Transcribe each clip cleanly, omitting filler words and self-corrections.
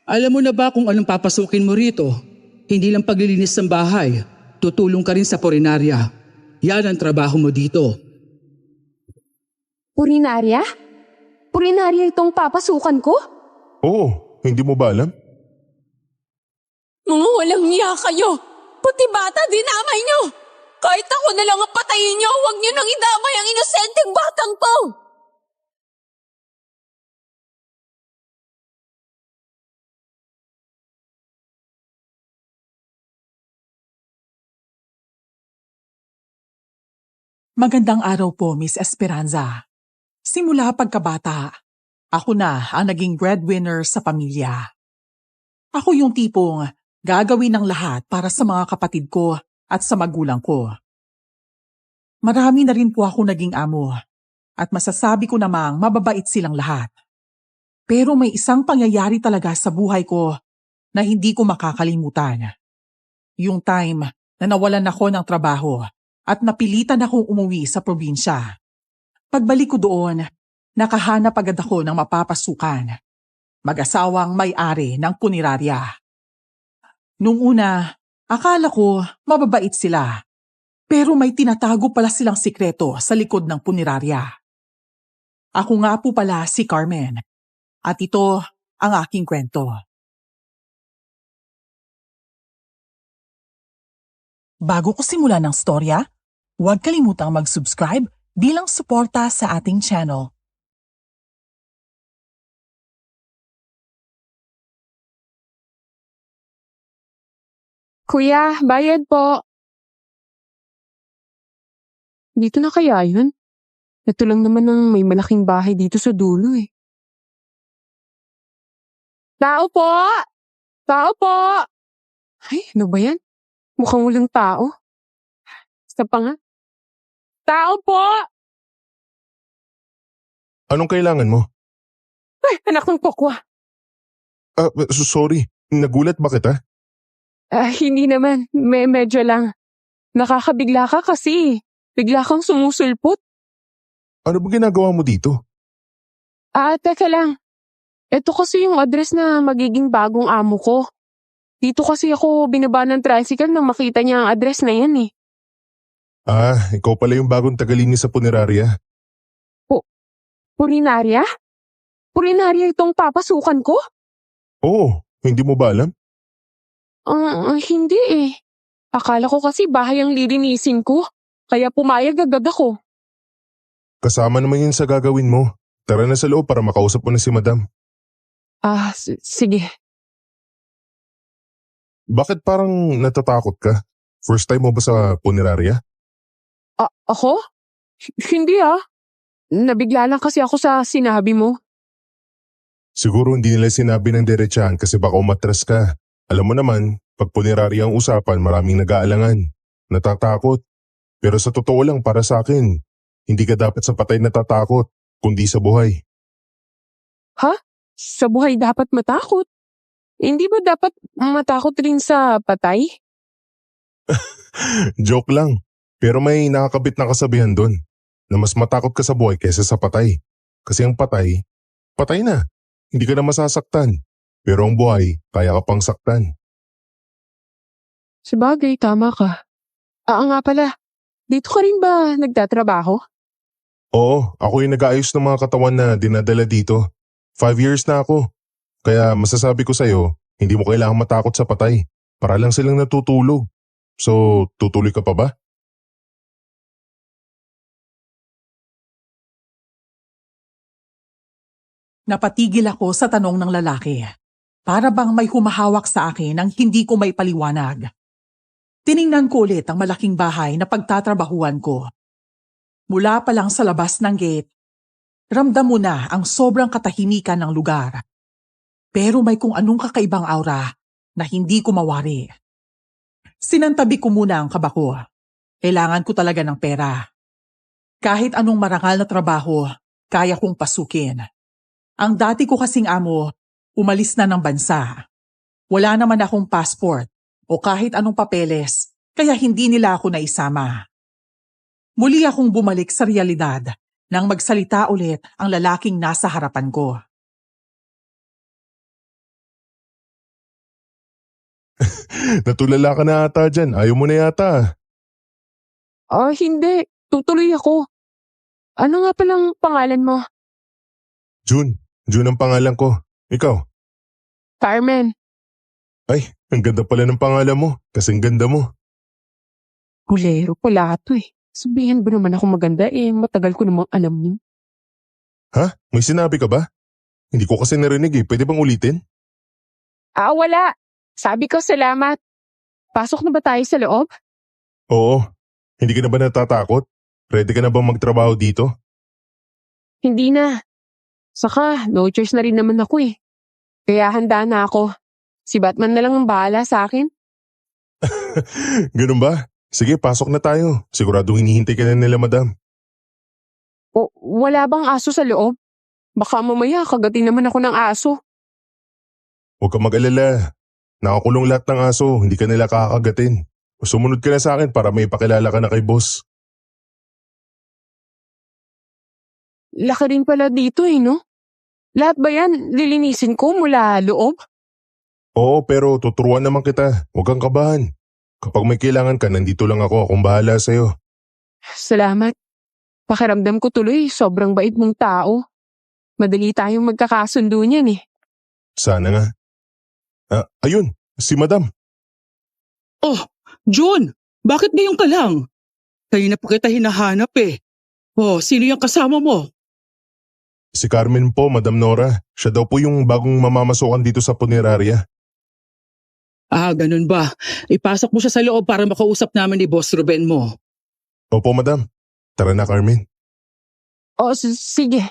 Alam mo na ba kung anong papasukin mo rito? Hindi lang paglilinis ng bahay, tutulong ka rin sa purinarya. Yan ang trabaho mo dito. Purinarya? Purinarya itong papasukan ko? Oo, hindi mo ba alam? Mga walang niya kayo! Puti bata, dinamay nyo! Kahit ako na lang ang patayin nyo, huwag nyo nang idamay ang inosenteng batang to! Magandang araw po, Miss Esperanza. Simula pagkabata, ako na ang naging breadwinner sa pamilya. Ako yung tipong gagawin ng lahat para sa mga kapatid ko at sa magulang ko. Marami na rin po ako naging amo at masasabi ko namang mababait silang lahat. Pero may isang pangyayari talaga sa buhay ko na hindi ko makakalimutan. Yung time na nawalan ako ng trabaho at napilitan akong umuwi sa probinsya. Pagbalik ko doon, nakahanap agad ako ng mapapasukan. Mag-asawang may-ari ng punerarya. Nung una, akala ko mababait sila. Pero may tinatago pala silang sikreto sa likod ng punerarya. Ako nga po pala si Carmen. At ito ang aking kwento. Bago ko simulan ng storya, huwag kalimutang mag-subscribe bilang suporta sa ating channel. Kuya, bayad po. Dito na kaya yun? Ito lang naman ang may malaking bahay dito sa dulo eh. Tao po! Tao po! Ay, ano ba yan? Mukhang walang tao. Isa pa nga. Tao po! Anong kailangan mo? Ay, anak ng kokwa. Sorry, nagulat ba kita? Hindi naman. Medyo lang. Nakakabigla ka kasi. Bigla kang sumusulpot. Ano ba ginagawa mo dito? Teka lang. Ito kasi yung address na magiging bagong amo ko. Dito kasi ako binaba ng tricycle nang makita niya ang address na yan eh. Ikaw pala yung bagong tagalinis sa punerarya. Purinarya? Purinarya itong papasukan ko? Oo, hindi mo ba alam? Hindi eh. Akala ko kasi bahay ang lilinisin ko. Kaya pumayag agad ako. Kasama naman yun sa gagawin mo. Tara na sa loob para makausap mo na si madam. Sige. Bakit parang natatakot ka? First time mo ba sa punerarya? Ako? Hindi ah. Nabigla lang kasi ako sa sinabi mo. Siguro hindi nila sinabi ng diretsahan kasi baka umatras ka. Alam mo naman, pag punerarya ang usapan, maraming nag-aalangan. Natatakot. Pero sa totoo lang para sa akin, hindi ka dapat sa patay natatakot, kundi sa buhay. Ha? Sa buhay dapat matakot? Hindi ba dapat matakot rin sa patay? Joke lang. Pero may nakakabit na kasabihan doon na mas matakot ka sa buhay kaysa sa patay. Kasi ang patay, patay na. Hindi ka na masasaktan. Pero ang buhay, kaya ka pang saktan. Sabagay, tama ka. Nga pala, dito ka rin ba nagtatrabaho? Oo, ako yung nag-aayos ng mga katawan na dinadala dito. 5 years na ako. Kaya masasabi ko sa'yo, hindi mo kailangang matakot sa patay. Para lang silang natutulog. So, tutuloy ka pa ba? Napatigil ako sa tanong ng lalaki. Para bang may humahawak sa akin nang hindi ko may paliwanag. Tiningnan ko ulit ang malaking bahay na pagtatrabahuan ko. Mula pa lang sa labas ng gate, ramdam mo na ang sobrang katahimikan ng lugar. Pero may kung anong kakaibang aura na hindi ko mawari. Sinantabi ko muna ang kaba ko. Kailangan ko talaga ng pera. Kahit anong marangal na trabaho, kaya kong pasukin. Ang dati ko kasing amo, umalis na ng bansa. Wala naman akong passport o kahit anong papeles, kaya hindi nila ako naisama. Muli akong bumalik sa realidad nang magsalita ulit ang lalaking nasa harapan ko. Natulala ka na ata dyan. Ayaw mo na yata. Hindi. Tutuloy ako. Ano nga palang pangalan mo? June. June ang pangalan ko. Ikaw? Carmen. Ay, ang ganda pala ng pangalan mo. Kasing ganda mo. Bulero pala ito eh. Sabihin ba naman ako maganda matagal ko namang alam yun. Ha? May sinabi ka ba? Hindi ko kasi narinig eh. Pwede bang ulitin? Wala. Sabi ko salamat. Pasok na ba tayo sa loob? Oo. Hindi ka na ba natatakot? Ready ka na bang magtrabaho dito? Hindi na. Saka, no choice na rin naman ako eh. Kaya handa na ako. Si Batman na lang ang bahala sa akin. Ganun ba? Sige, pasok na tayo. Siguradong hinihintay ka na nila, madam. Wala bang aso sa loob? Baka mamaya kagatin naman ako ng aso. Huwag ka mag-alala. Nakakulong lahat ng aso, hindi ka nila kakagatin. Sumunod ka na sa akin para may pakilala ka na kay boss. Laki rin pala dito no? Lahat ba yan lilinisin ko mula loob? Oo, pero tuturuan naman kita. Huwag kang kabahan. Kapag may kailangan ka, nandito lang ako. Akong bahala sa'yo. Salamat. Pakiramdam ko tuloy, sobrang bait mong tao. Madali tayong magkakasundo niyan eh. Sana nga. Ayun, si madam. Oh, June, bakit ngayon ka lang? Kanina pa kita hinahanap eh. Oh, sino yung kasama mo? Si Carmen po, Madam Nora. Siya daw po yung bagong mamamasukan dito sa punerarya. Ganun ba? Ipasok mo siya sa loob para makausap namin ni Boss Ruben mo. Opo, madam. Tara na, Carmen. Sige.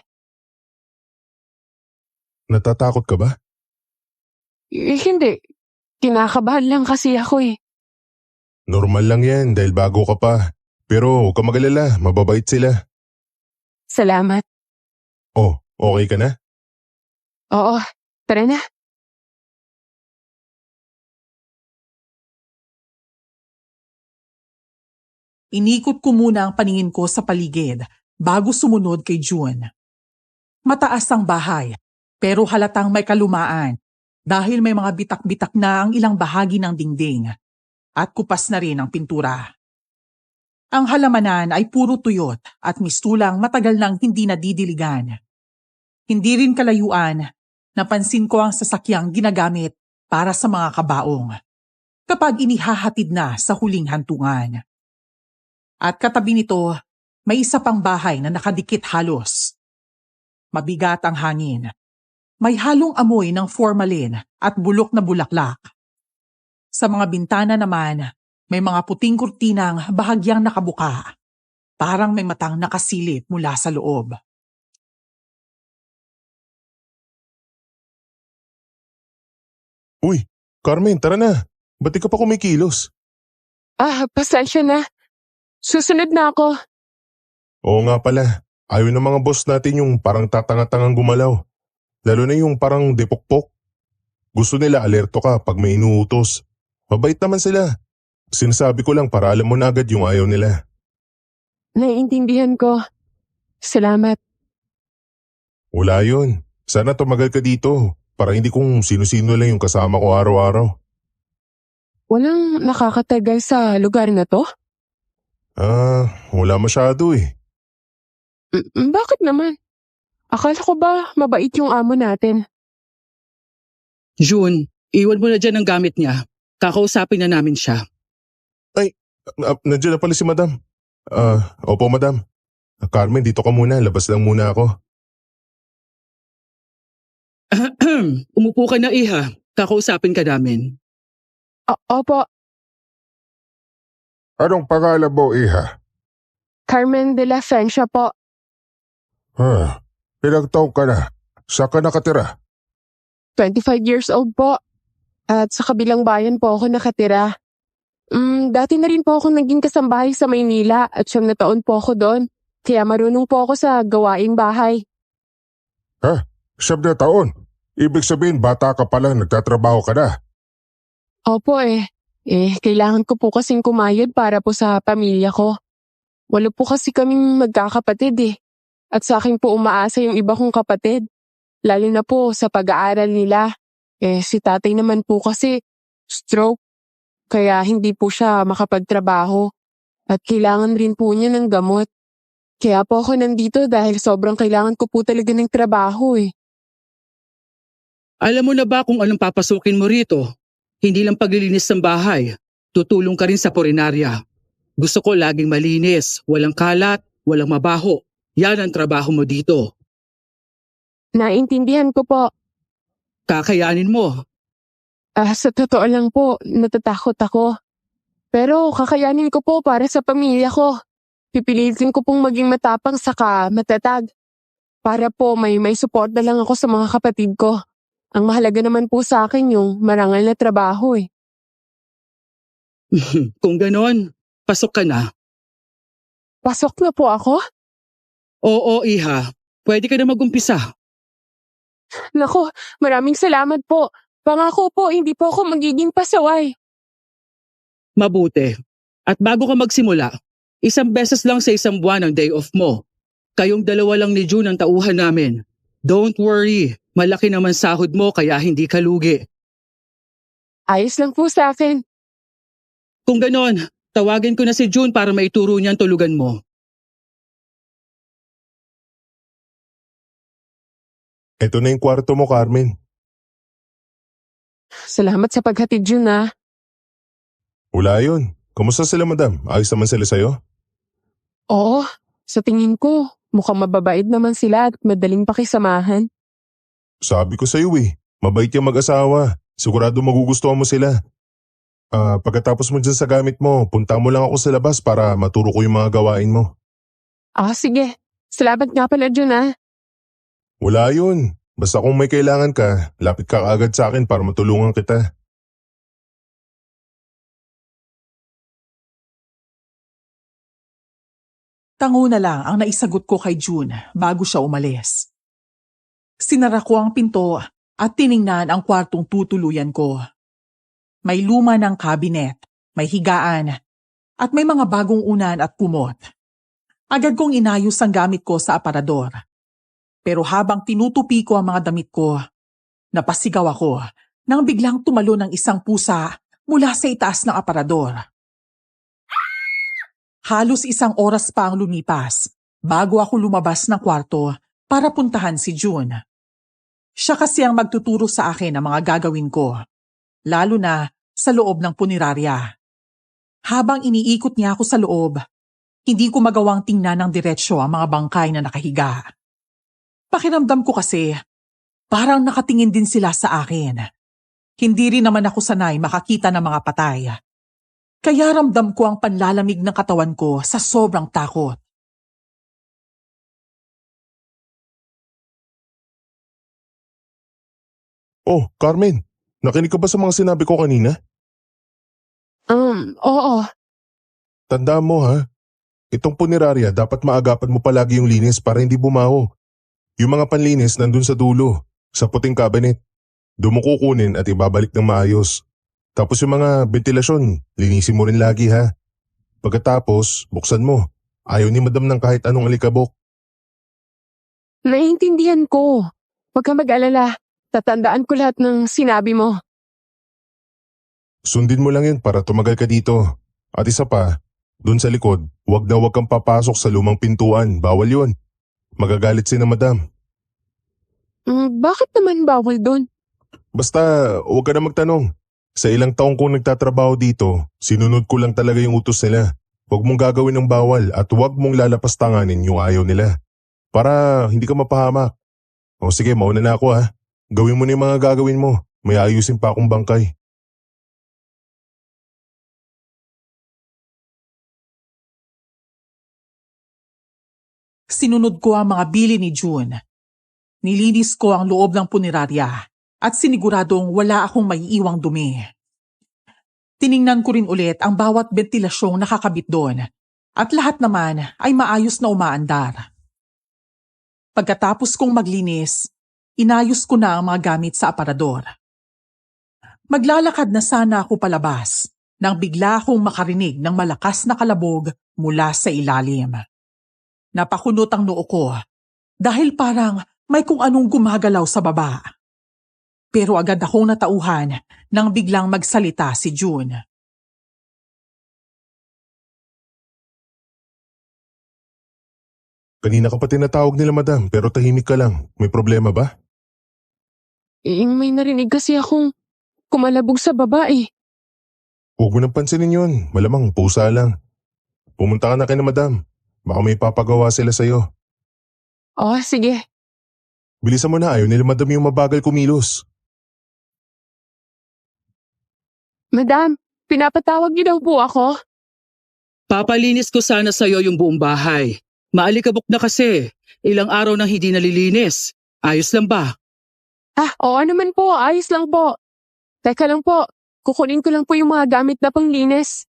Natatakot ka ba? Hindi. Kinakabahan lang kasi ako eh. Normal lang yan dahil bago ka pa. Pero huwag ka mag-alala, mababait sila. Salamat. Oh, okay ka na? Oo, tara na. Inikot ko muna ang paningin ko sa paligid bago sumunod kay June. Mataas ang bahay, pero halatang may kalumaan dahil may mga bitak-bitak na ang ilang bahagi ng dingding at kupas na rin ang pintura. Ang halamanan ay puro tuyot at mistulang matagal nang hindi nadidiligan. Hindi rin kalayuan, napansin ko ang sasakyang ginagamit para sa mga kabaong kapag inihahatid na sa huling hantungan. At katabi nito, may isa pang bahay na nakadikit halos. Mabigat ang hangin. May halong amoy ng formalin at bulok na bulaklak. Sa mga bintana naman, may mga puting kurtinang bahagyang nakabuka. Parang may matang nakasilip mula sa loob. Uy, Carmen, tara na. Ba't di ka pa kumikilos? Pasensya na. Susunod na ako. Oo nga pala. Ayaw ng mga boss natin yung parang tatanga-tangang gumalaw. Lalo na yung parang depokpok. Gusto nila alerto ka pag may inuutos. Mabait naman sila. Sinasabi ko lang para alam mo na agad yung ayaw nila. Naiintindihan ko. Salamat. Wala yun. Sana tumagal ka dito para hindi kung sino-sino lang yung kasama ko araw-araw. Walang nakakatagal sa lugar na to? Wala masyado eh. Bakit naman? Akala ko ba mabait yung amo natin? June, iwan mo na dyan ang gamit niya. Kakausapin na namin siya. Nandiyan na pala si madam. Opo madam. Carmen, dito ka muna. Labas lang muna ako. Umupo ka na iha. Kakausapin ka namin. Opo, Anong pangalan mo, iha? Carmen de la Fencia po. Ilang taong ka na? Saan ka nakatira? 25 years old po. At sa kabilang bayan po ako nakatira. Dati na rin po ako naging kasambahay sa Maynila at 9 na taon po ako doon. Kaya marunong po ako sa gawaing bahay. 9 na taon? Ibig sabihin bata ka pa lang, nagtatrabaho ka na. Opo kailangan ko po kasing kumayod para po sa pamilya ko. Walo po kasi kaming magkakapatid At sa akin po umaasa yung iba kong kapatid. Lalo na po sa pag-aaral nila. Si tatay naman po kasi stroke. kaya hindi po siya makapagtrabaho at kailangan rin po niya ng gamot. Kaya po ako nandito dahil sobrang kailangan ko po talaga ng trabaho eh. Alam mo na ba kung anong papasukin mo rito? Hindi lang paglilinis ng bahay. Tutulong ka rin sa purinarya. Gusto ko laging malinis, walang kalat, walang mabaho. Yan ang trabaho mo dito. Naintindihan ko po. Kakayanin mo. Sa totoo lang po, natatakot ako. Pero kakayanin ko po para sa pamilya ko. Pipilitin ko pong maging matapang saka matatag. Para po may support na lang ako sa mga kapatid ko. Ang mahalaga naman po sa akin yung marangal na trabaho eh. Kung ganon, pasok ka na. Pasok na po ako? Oo, Iha. Pwede ka na mag-umpisa. Nako, maraming salamat po. Pangako po, hindi po ako magiging pasaway. Mabuti. At bago ka magsimula, isang beses lang sa isang buwan ang day off mo. Kayong dalawa lang ni June ang tauhan namin. Don't worry, malaki naman sahod mo kaya hindi ka lugi. Ayos lang po sa akin. Kung ganon, tawagin ko na si June para maituro niya ang tulugan mo. Ito na yung kwarto mo, Carmen. Salamat sa paghatid yun ah. Wala yun. Kumusta sila, madam? Ayos naman sila sa'yo? Oo, sa tingin ko, mukhang mababait naman sila at madaling pakisamahan. Sabi ko sa'yo mabait yung mag-asawa. Sigurado magugustuhan mo sila. Pagkatapos mo dyan sa gamit mo, punta mo lang ako sa labas para maturo ko yung mga gawain mo. Sige. Salamat nga pala dyan ah. Wala yun. Basta kung may kailangan ka, lapit ka agad sa akin para matulungan kita. Tango na lang ang naisagot ko kay June bago siya umalis. Sinara ko ang pinto at tiningnan ang kwartong tutuluyan ko. May luma ng kabinet, may higaan, at may mga bagong unan at kumot. Agad kong inayos ang gamit ko sa aparador. Pero habang tinutupi ko ang mga damit ko, napasigaw ako nang biglang tumalo ng isang pusa mula sa itaas ng aparador. Halos isang oras pa ang lumipas bago ako lumabas ng kwarto para puntahan si June. Siya kasi ang magtuturo sa akin ng mga gagawin ko, lalo na sa loob ng punerarya. Habang iniikot niya ako sa loob, hindi ko magawang tingnan ng diretsyo ang mga bangkay na nakahiga. Pakiramdam ko kasi, parang nakatingin din sila sa akin. Hindi rin naman ako sanay makakita ng mga patay. Kaya ramdam ko ang panlalamig ng katawan ko sa sobrang takot. Oh, Carmen, nakinig ka ba sa mga sinabi ko kanina? Oo. Tandaan mo itong punerarya dapat maagapan mo palagi yung linis para hindi bumaho. Yung mga panlinis nandun sa dulo, sa puting cabinet. Doon mo kukunin at ibabalik ng maayos. Tapos yung mga ventilasyon, linisin mo rin lagi Pagkatapos, buksan mo. Ayaw ni madam ng kahit anong alikabok. Naiintindihan ko. Huwag kang mag-alala. Tatandaan ko lahat ng sinabi mo. Sundin mo lang yun para tumagal ka dito. At isa pa, dun sa likod, huwag kang papasok sa lumang pintuan. Bawal yun. Magagalit si na madam. Bakit naman bawal doon? Basta, huwag ka na magtanong. Sa ilang taong kong nagtatrabaho dito, sinunod ko lang talaga yung utos nila. Huwag mong gagawin ng bawal at huwag mong lalapastanganin yung ayaw nila. Para hindi ka mapahamak. O sige, mauna na ako Gawin mo na yung mga gagawin mo. May ayusin pa akong bangkay. Sinunod ko ang mga bili ni June. Nilinis ko ang loob ng punerarya at siniguradong wala akong maiiwang dumi. Tiningnan ko rin ulit ang bawat ventilasyong nakakabit doon at lahat naman ay maayos na umaandar. Pagkatapos kong maglinis, inayos ko na ang mga gamit sa aparador. Maglalakad na sana ako palabas nang bigla akong makarinig ng malakas na kalabog mula sa ilalim. Napakunot ang noo ko dahil parang may kung anong gumagalaw sa baba. Pero agad akong natauhan nang biglang magsalita si June. Kanina ka pa tinatawag nila madam pero tahimik ka lang. May problema ba? May narinig kasi akong kumalabog sa baba eh. Huwag mo nang pansinin yun. Malamang pusa lang. Pumunta ka na kay na madam. Baka may papagawa sila sa'yo. Oh, sige. Bilisan mo na, ayaw nila madam yung mabagal kumilos. Madam, pinapatawag niyo daw po ako? Papalinis ko sana sa'yo yung buong bahay. Maalikabok na kasi. Ilang araw nang hindi nalilinis. Ayos lang ba? Oo naman po, ayos lang po. Teka lang po, kukunin ko lang po yung mga gamit na panglinis.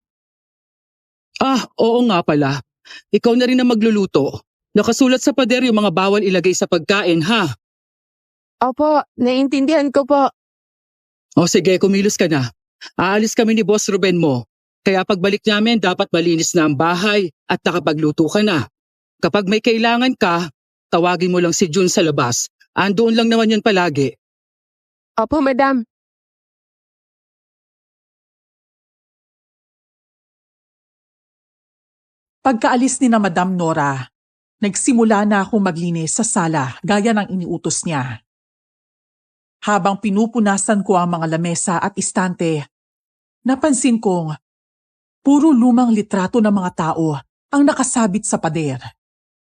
Oo nga pala. Ikaw na rin ang magluluto. Nakasulat sa pader yung mga bawal ilagay sa pagkain, ha? Opo, naiintindihan ko po. O sige, kumilos ka na. Aalis kami ni Boss Ruben mo. Kaya pagbalik namin, dapat malinis na ang bahay at nakapagluto ka na. Kapag may kailangan ka, tawagin mo lang si Jun sa labas. Andoon lang naman yan palagi. Opo, madam. Pagkaalis ni na Madam Nora, nagsimula na akong maglinis sa sala gaya ng iniutos niya. Habang pinupunasan ko ang mga lamesa at istante, napansin kong puro lumang litrato ng mga tao ang nakasabit sa pader.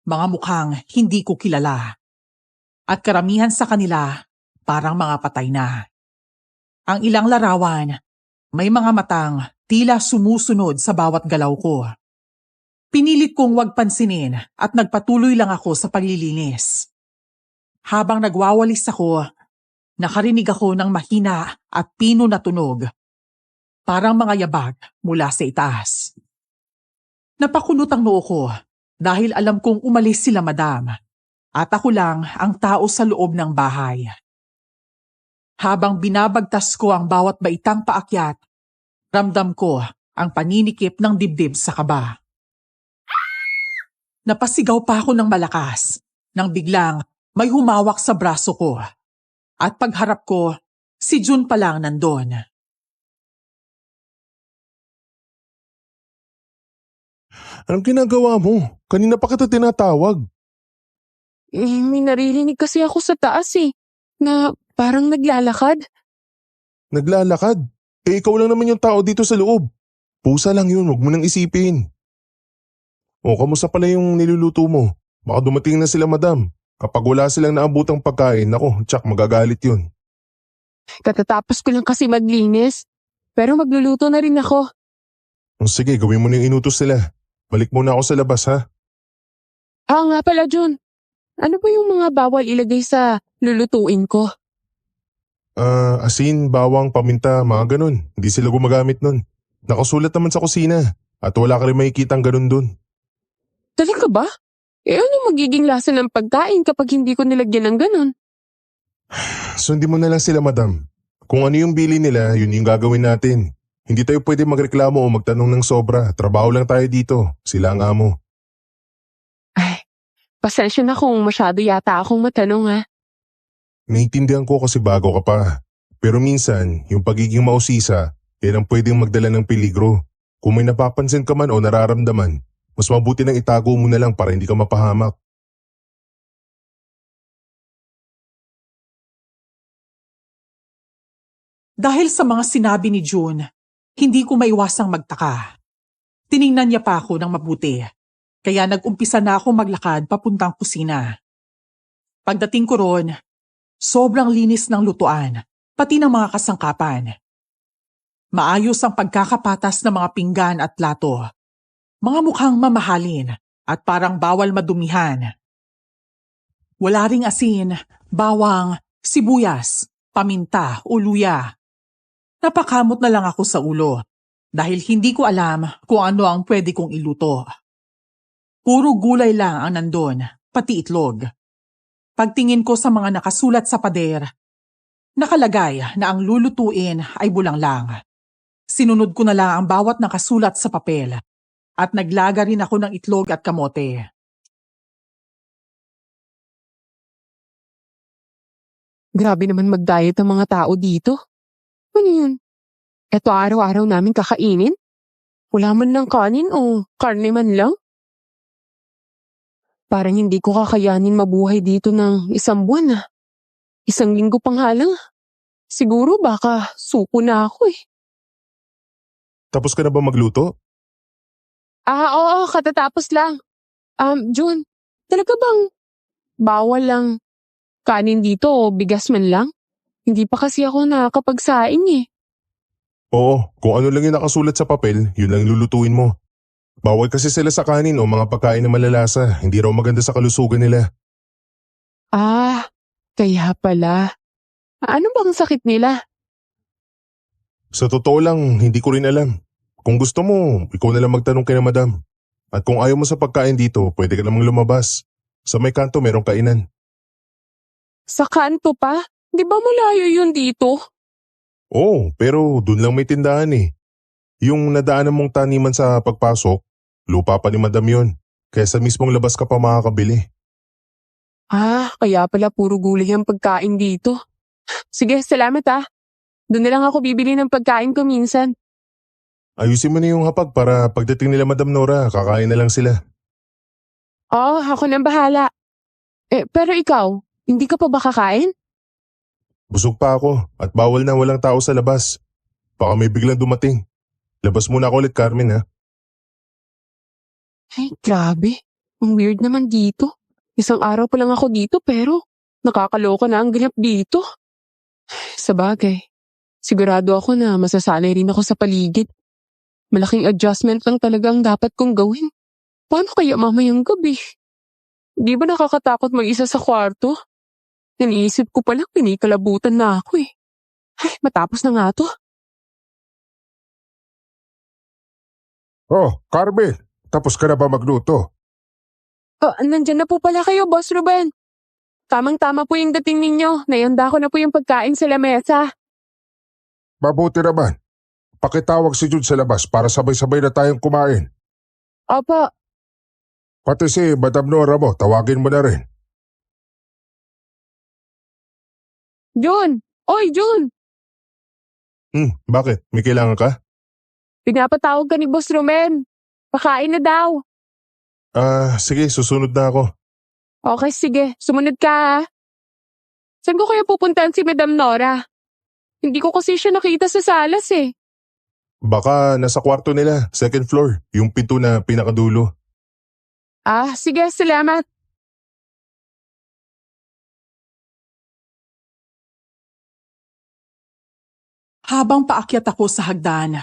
Mga mukhang hindi ko kilala. At karamihan sa kanila parang mga patay na. Ang ilang larawan, may mga matang tila sumusunod sa bawat galaw ko. Pinilit kong wag pansinin at nagpatuloy lang ako sa paglilinis. Habang nagwawalis ako, nakarinig ako ng mahina at pino na tunog. Parang mga yabag mula sa itaas. Napakunot ang noo ko dahil alam kong umalis sila madam at ako lang ang tao sa loob ng bahay. Habang binabagtas ko ang bawat baitang paakyat, ramdam ko ang paninikip ng dibdib sa kaba. Napasigaw pa ako ng malakas nang biglang may humawak sa braso ko. At pagharap ko, si Jun pa lang nandun. Anong ginagawa mo? Kanina pa kita tinatawag. May naririnig kasi ako sa taas eh, na parang naglalakad. Naglalakad? Ikaw lang naman yung tao dito sa loob. Pusa lang yun, huwag mo nang isipin. Kamusta pala yung niluluto mo? Baka dumating na sila madam. Kapag wala silang naabutang pagkain, nako, tsak magagalit yun. Katatapos ko lang kasi maglinis. Pero magluluto na rin ako. Sige, gawin mo na yung inutos sila. Balik muna ako sa labas ha. Nga pala, Jun. Ano ba yung mga bawal ilagay sa lulutuin ko? Asin, bawang, paminta, mga ganun. Hindi sila gumagamit nun. Nakasulat naman sa kusina. At wala ka rin makikitang ganun dun. Talaga ba? Ano magiging lasa ng pagkain kapag hindi ko nilagyan ng ganun? Sundin mo na lang sila madam. Kung ano yung bili nila, yun yung gagawin natin. Hindi tayo pwede magreklamo o magtanong ng sobra. Trabaho lang tayo dito. Sila ang amo. Pasensya na kung masyado yata akong matanong ha. Naiintindihan ko kasi bago ka pa. Pero minsan, yung pagiging mausisa, yan ang pwedeng magdala ng peligro. Kung may napapansin ka man o nararamdaman, mas mabuti nang itago mo na lang para hindi ka mapahamak. Dahil sa mga sinabi ni June, hindi ko maiwasang magtaka. Tiningnan niya pa ako ng mabuti, kaya nag-umpisa na ako maglakad papuntang kusina. Pagdating ko ron, sobrang linis ng lutuan, pati ng mga kasangkapan. Maayos ang pagkakapatas ng mga pinggan at plato. Mga mukhang mamahalin at parang bawal madumihan. Wala ring asin, bawang, sibuyas, paminta o luya. Napakamot na lang ako sa ulo dahil hindi ko alam kung ano ang pwede kong iluto. Puro gulay lang ang nandun, pati itlog. Pagtingin ko sa mga nakasulat sa pader, nakalagay na ang lulutuin ay bulang lang. Sinunod ko na lang ang bawat nakasulat sa papel at naglaga rin ako ng itlog at kamote. Grabe naman mag-diet ang mga tao dito. Ano yun? Eto araw-araw namin kakainin? Wala man lang kanin o karne man lang? Parang hindi ko kakayanin mabuhay dito ng 1 buwan ah. 1 linggo pang halang. Siguro baka suko na ako eh. Tapos ka na ba magluto? Oo, katatapos lang. June, talaga bang bawal lang kanin dito o bigas man lang? Hindi pa kasi ako nakakapagsaing eh. Oo, kung ano lang yung nakasulat sa papel, yun lang lulutuin mo. Bawal kasi sila sa kanin o mga pagkain na malalasa, hindi raw maganda sa kalusugan nila. Kaya pala. Ano bang sakit nila? Sa totoo lang, hindi ko rin alam. Kung gusto mo, ikaw na lang magtanong kay na madam. At kung ayaw mo sa pagkain dito, pwede ka namang lumabas. Sa may kanto merong kainan. Sa kanto pa? Di ba malayo yun dito? Oo, pero dun lang may tindahan eh. Yung nadaanan mong taniman sa pagpasok, lupa pa ni madam yun. Kaya sa mismong labas ka pa makakabili. Kaya pala puro gulay ang pagkain dito. Sige, salamat ah. Doon na lang ako bibili ng pagkain ko minsan. Ayusin mo na yung hapag para pagdating nila Madam Nora, kakain na lang sila. Ako nang bahala. Pero ikaw, hindi ka pa ba kakain? Busog pa ako at bawal na walang tao sa labas. Baka may biglang dumating. Labas muna ako ulit, Carmen ha. Ay, grabe. Ang weird naman dito. 1 araw pa lang ako dito pero nakakaloka na ang ganap dito. Sa bagay, sigurado ako na masasanay rin ako sa paligid. Malaking adjustment lang talagang dapat kong gawin. Paano kaya mamayang gabi? Di ba nakakatakot mag-isa sa kwarto? Iniisip ko palang pinikalabutan na ako eh. Ay, matapos na nga to. Oh, Carmen, tapos ka na ba magluto? Nandyan na po pala kayo, Boss Ruben. Tamang-tama po yung dating ninyo. Nayanda ko na po yung pagkain sa lamesa. Mabuti naman. Pakitawag si Jude sa labas para sabay-sabay na tayong kumain. Opo. Pati si Madam Nora mo, tawagin mo na rin. June! Oy, June! Bakit? May kailangan ka? Pinapatawag ka ni Boss Ruben. Pakain na daw. Sige, susunod na ako. Okay, sige. Sumunod ka ah. Saan ko kaya pupuntahan si Madam Nora? Hindi ko kasi siya nakita sa salas eh. Baka nasa kwarto nila, second floor, yung pinto na pinakadulo. Sige, salamat. Habang paakyat ako sa hagdan,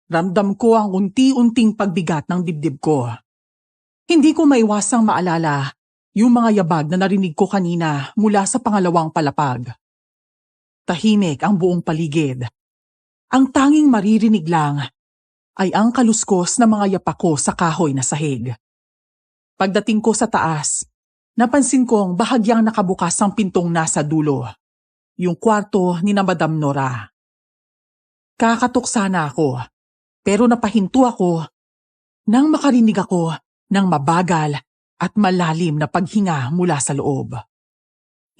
ramdam ko ang unti-unting pagbigat ng dibdib ko. Hindi ko maiwasang maalala yung mga yabag na narinig ko kanina mula sa pangalawang palapag. Tahimik ang buong paligid. Ang tanging maririnig lang ay ang kaluskos na mga yapak ko sa kahoy na sahig. Pagdating ko sa taas, napansin kong bahagyang nakabukas ang pintong nasa dulo, yung kwarto ni na Madam Nora. Kakatuksa na ako, pero napahinto ako nang makarinig ako ng mabagal at malalim na paghinga mula sa loob.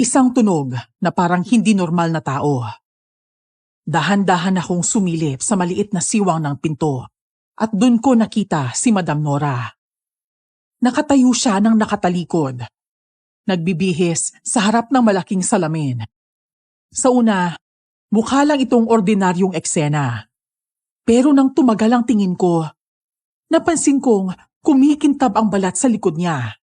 Isang tunog na parang hindi normal na tao. Dahan-dahan akong sumilip sa maliit na siwang ng pinto at doon ko nakita si Madam Nora. Nakatayo siya ng nakatalikod. Nagbibihis sa harap ng malaking salamin. Sa una, mukha lang itong ordinaryong eksena. Pero nang tumagal ang tingin ko, napansin kong kumikintab ang balat sa likod niya.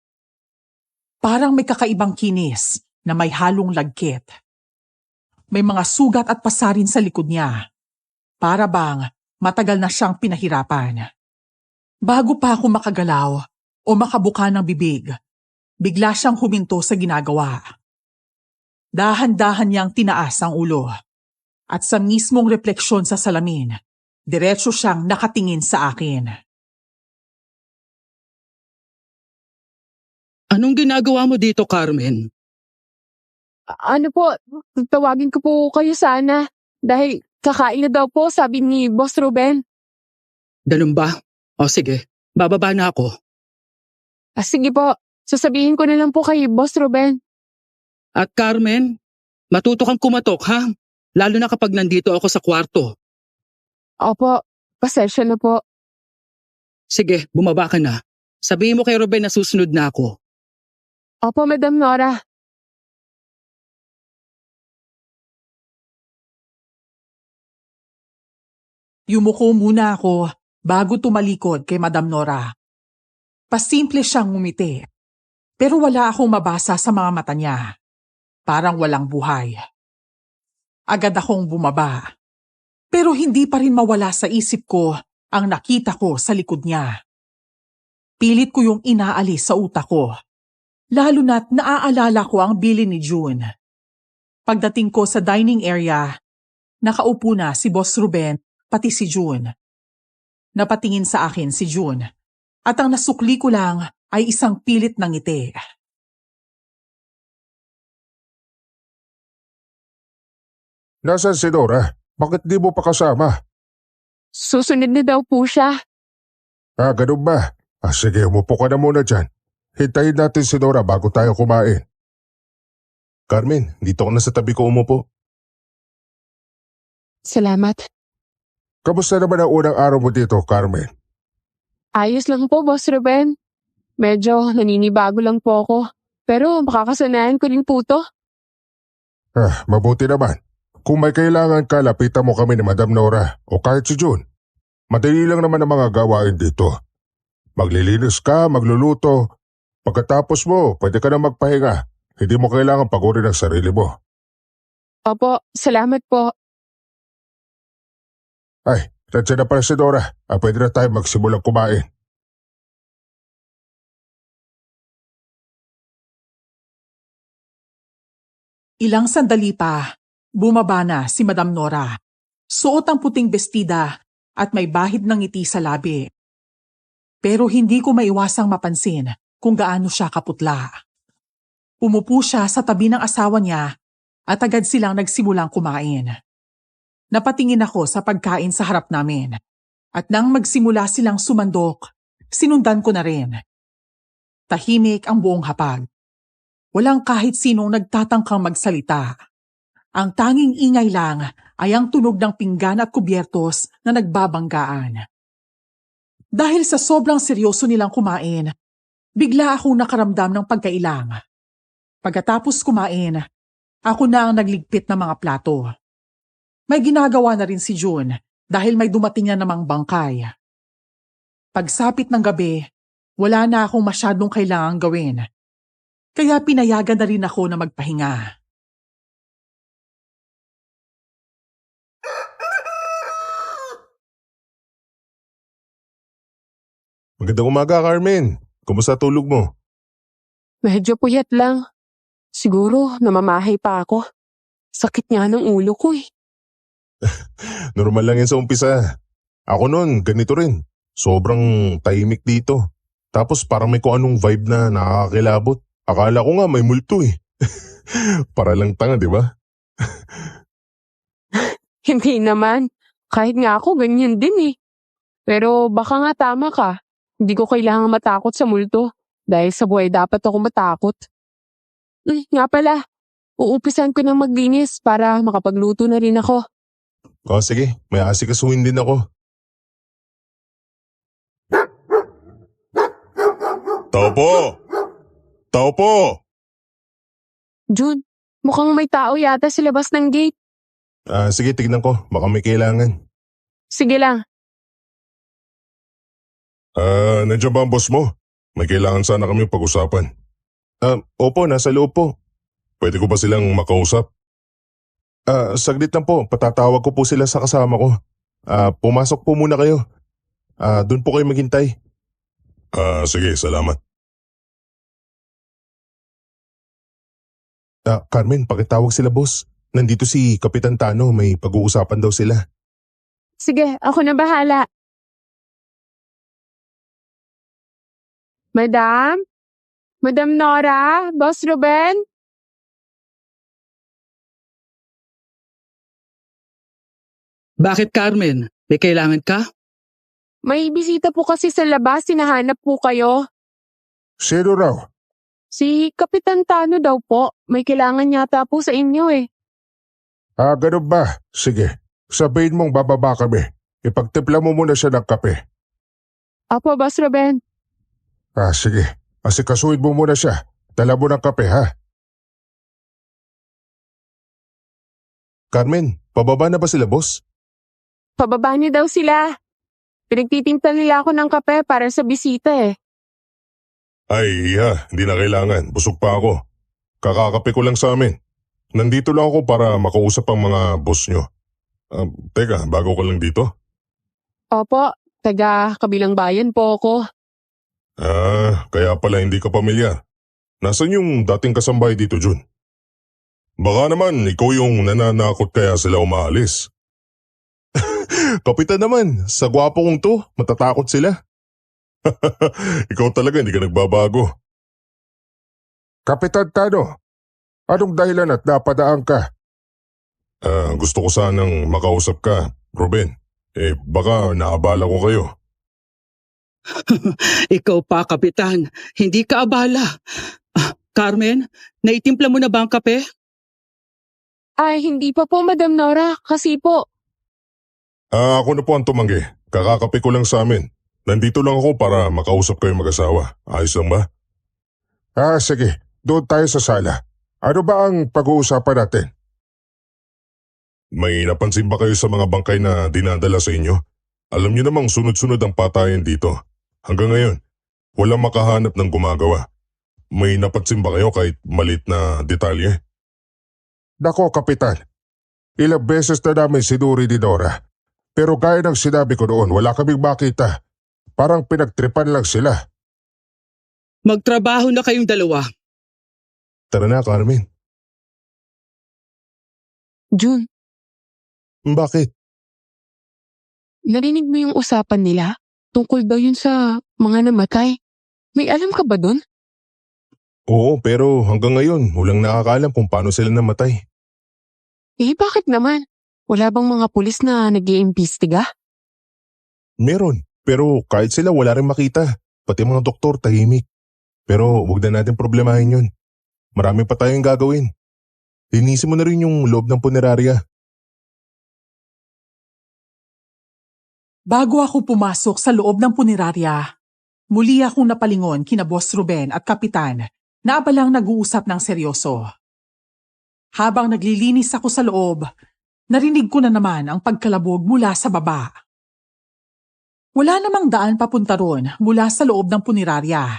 Parang may kakaibang kinis na may halong lagkit. May mga sugat at pasarin sa likod niya. Para bang matagal na siyang pinahirapan. Bago pa ako makagalaw o makabuka ng bibig, bigla siyang huminto sa ginagawa. Dahan-dahan niyang tinaas ang ulo. At sa mismong refleksyon sa salamin, diretso siyang nakatingin sa akin. Anong ginagawa mo dito, Carmen? Ano po, tawagin ko po kayo sana. Dahil kakain na daw po, sabi ni Boss Ruben. Ganun ba? O sige, bababa na ako. Sige po, sasabihin ko na lang po kay Boss Ruben. At Carmen, matuto kang kumatok ha? Lalo na kapag nandito ako sa kwarto. Opo, pasensya na po. Sige, bumaba ka na. Sabihin mo kay Ruben na susunod na ako. Opo, Madam Nora. Yumuko muna ako bago tumalikod kay Madam Nora. Pasimple siyang ngumiti, pero wala akong mabasa sa mga mata niya. Parang walang buhay. Agad akong bumaba, pero hindi pa rin mawala sa isip ko ang nakita ko sa likod niya. Pilit ko yung inaalis sa utak ko, lalo na't naaalala ko ang bili ni June. Pagdating ko sa dining area, nakaupo na si Boss Ruben pati si June. Napatingin sa akin si June at ang nasukli ko lang ay isang pilit ng ngiti. Nasaan si Nora? Bakit di mo pa kasama? Susunod na daw po siya. Ganun ba? Sige, umupo ka na muna dyan. Hintayin natin si Nora bago tayo kumain. Carmen, dito ka na sa tabi ko umupo. Salamat. Kamusta naman ang unang araw mo dito, Carmen? Ayos lang po, Boss Ruben. Medyo naninibago lang po ako. Pero makakasanayan ko rin po to. Mabuti naman. Kung may kailangan ka, lapitan mo kami ni Madam Nora o kahit si June. Madali lang naman ang mga gawain dito. Maglilinis ka, magluluto. Pagkatapos mo, pwede ka na magpahinga. Hindi mo kailangan pagurin ang sarili mo. Opo, salamat po. Ay, nandiyan na pala si Nora. Pwede na tayo magsimulang kumain. Ilang sandali pa, bumaba na si Madam Nora. Suot ang puting bestida at may bahid ng ngiti sa labi. Pero hindi ko maiwasang mapansin kung gaano siya kaputla. Umupo siya sa tabi ng asawa niya at agad silang nagsimulang kumain. Napatingin ako sa pagkain sa harap namin at nang magsimula silang sumandok, sinundan ko na rin. Tahimik ang buong hapag. Walang kahit sinong nagtatangkang magsalita. Ang tanging ingay lang ay ang tunog ng pinggan at kubyertos na nagbabanggaan. Dahil sa sobrang seryoso nilang kumain, bigla akong nakaramdam ng pagkailang. Pagkatapos kumain, ako na ang nagligpit ng mga plato. May ginagawa na rin si June dahil may dumating na namang bangkay. Pagsapit ng gabi, wala na akong masyadong kailangang gawin. Kaya pinayagan na rin ako na magpahinga. Magandang umaga, Carmen. Kumusta tulog mo? Medyo puyat lang. Siguro namamahay pa ako. Sakit nga ng ulo ko eh. Normal lang yan sa umpisa. Ako noon, ganito rin. Sobrang tahimik dito. Tapos parang may kung anong vibe na nakakakilabot. Akala ko nga may multo eh. Para lang tanga, di ba? Hindi naman. Kahit nga ako, ganyan din eh. Pero baka nga tama ka. Hindi ko kailangang matakot sa multo. Dahil sa buhay dapat ako matakot. Nga pala, uupisan ko ng maglinis para makapagluto na rin ako. Sige, may asikasuhin din ako. Tao po! Tao po! June, mukhang may tao yata sa labas ng gate. Sige, tignan ko. Baka may kailangan. Sige lang. Nandiyan ba ang boss mo? May kailangan sana kami pag-usapan. Opo, nasa loob po. Pwede ko ba silang makausap? Saglit lang po. Patatawag ko po sila sa kasama ko. Pumasok po muna kayo. Doon po kayo maghintay. Sige, salamat. Carmen, pakitawag sila boss. Nandito si Kapitan Tano, may pag-uusapan daw sila. Sige, ako na bahala. Madam? Madam Nora? Boss Ruben? Bakit, Carmen? May kailangan ka? May bisita po kasi sa labas, hinahanap po kayo. Sino raw? Si Kapitan Tano daw po. May kailangan yata po sa inyo eh. Ganun ba? Sige, sabihin mong bababa kami. Ipagtimpla mo muna siya ng kape. Apo, Boss Ruben. Sige. Asikasuhin mo muna siya. Dala mo ng kape ha. Carmen, pababa na ba sila boss? Pababa niyo daw sila. Pinagtitimpla nila ako ng kape para sa bisita eh. Ay, hindi na kailangan. Busog pa ako. Kakakape ko lang sa amin. Nandito lang ako para makausap ang mga boss nyo. Teka, bago ka lang dito? Opo, taga kabilang bayan po ako. Kaya pala hindi ka pamilyar. Nasaan yung dating kasambahay dito, Jun? Baka naman ikaw yung nananakot kaya sila umaalis. Kapitan naman, sa gwapo kong to, matatakot sila. Ikaw talaga hindi ka nagbabago. Kapitan Tano, anong dahilan at napadaan ka? Gusto ko sanang makausap ka, Ruben. Baka naabala ko kayo. Ikaw pa, Kapitan. Hindi ka abala. Carmen, naitimpla mo na ba ang kape? Ay, hindi pa po, Madam Nora. Kasi po, Ako na po ang tumanggi. Kakakape ko lang sa amin. Nandito lang ako para makausap kayo mag-asawa. Ayos lang ba? Sige. Doon tayo sa sala. Ano ba ang pag-uusapan natin? May napansin ba kayo sa mga bangkay na dinadala sa inyo? Alam niyo namang sunod-sunod ang patayan dito. Hanggang ngayon, walang makahanap ng gumagawa. May napansin ba kayo kahit malit na detalye? Nako, Kapitan. Ilang beses na namin sinuri ni Dora. Pero gaya ng sinabi ko noon, wala kaming makita. Parang pinagtripan lang sila. Magtrabaho na kayong dalawa. Tara na, Carmen. June, Bakit? narinig mo yung usapan nila? Tungkol daw yun sa mga namatay. May alam ka ba dun? Oo, pero hanggang ngayon, walang nakakaalam kung paano sila namatay. Bakit naman? Wala bang mga pulis na nag-iimbestiga? Meron, pero kahit sila wala rin makita. Pati mga doktor tahimik. Pero huwag na natin problemahin yun. Marami pa tayong gagawin. Linisin mo na rin yung loob ng punerarya. Bago ako pumasok sa loob ng punerarya, muli akong napalingon kina Boss Ruben at Kapitan na abalang nag-uusap ng seryoso. Habang naglilinis ako sa loob, narinig ko na naman ang pagkalabog mula sa baba. Wala namang daan papunta ron mula sa loob ng punerarya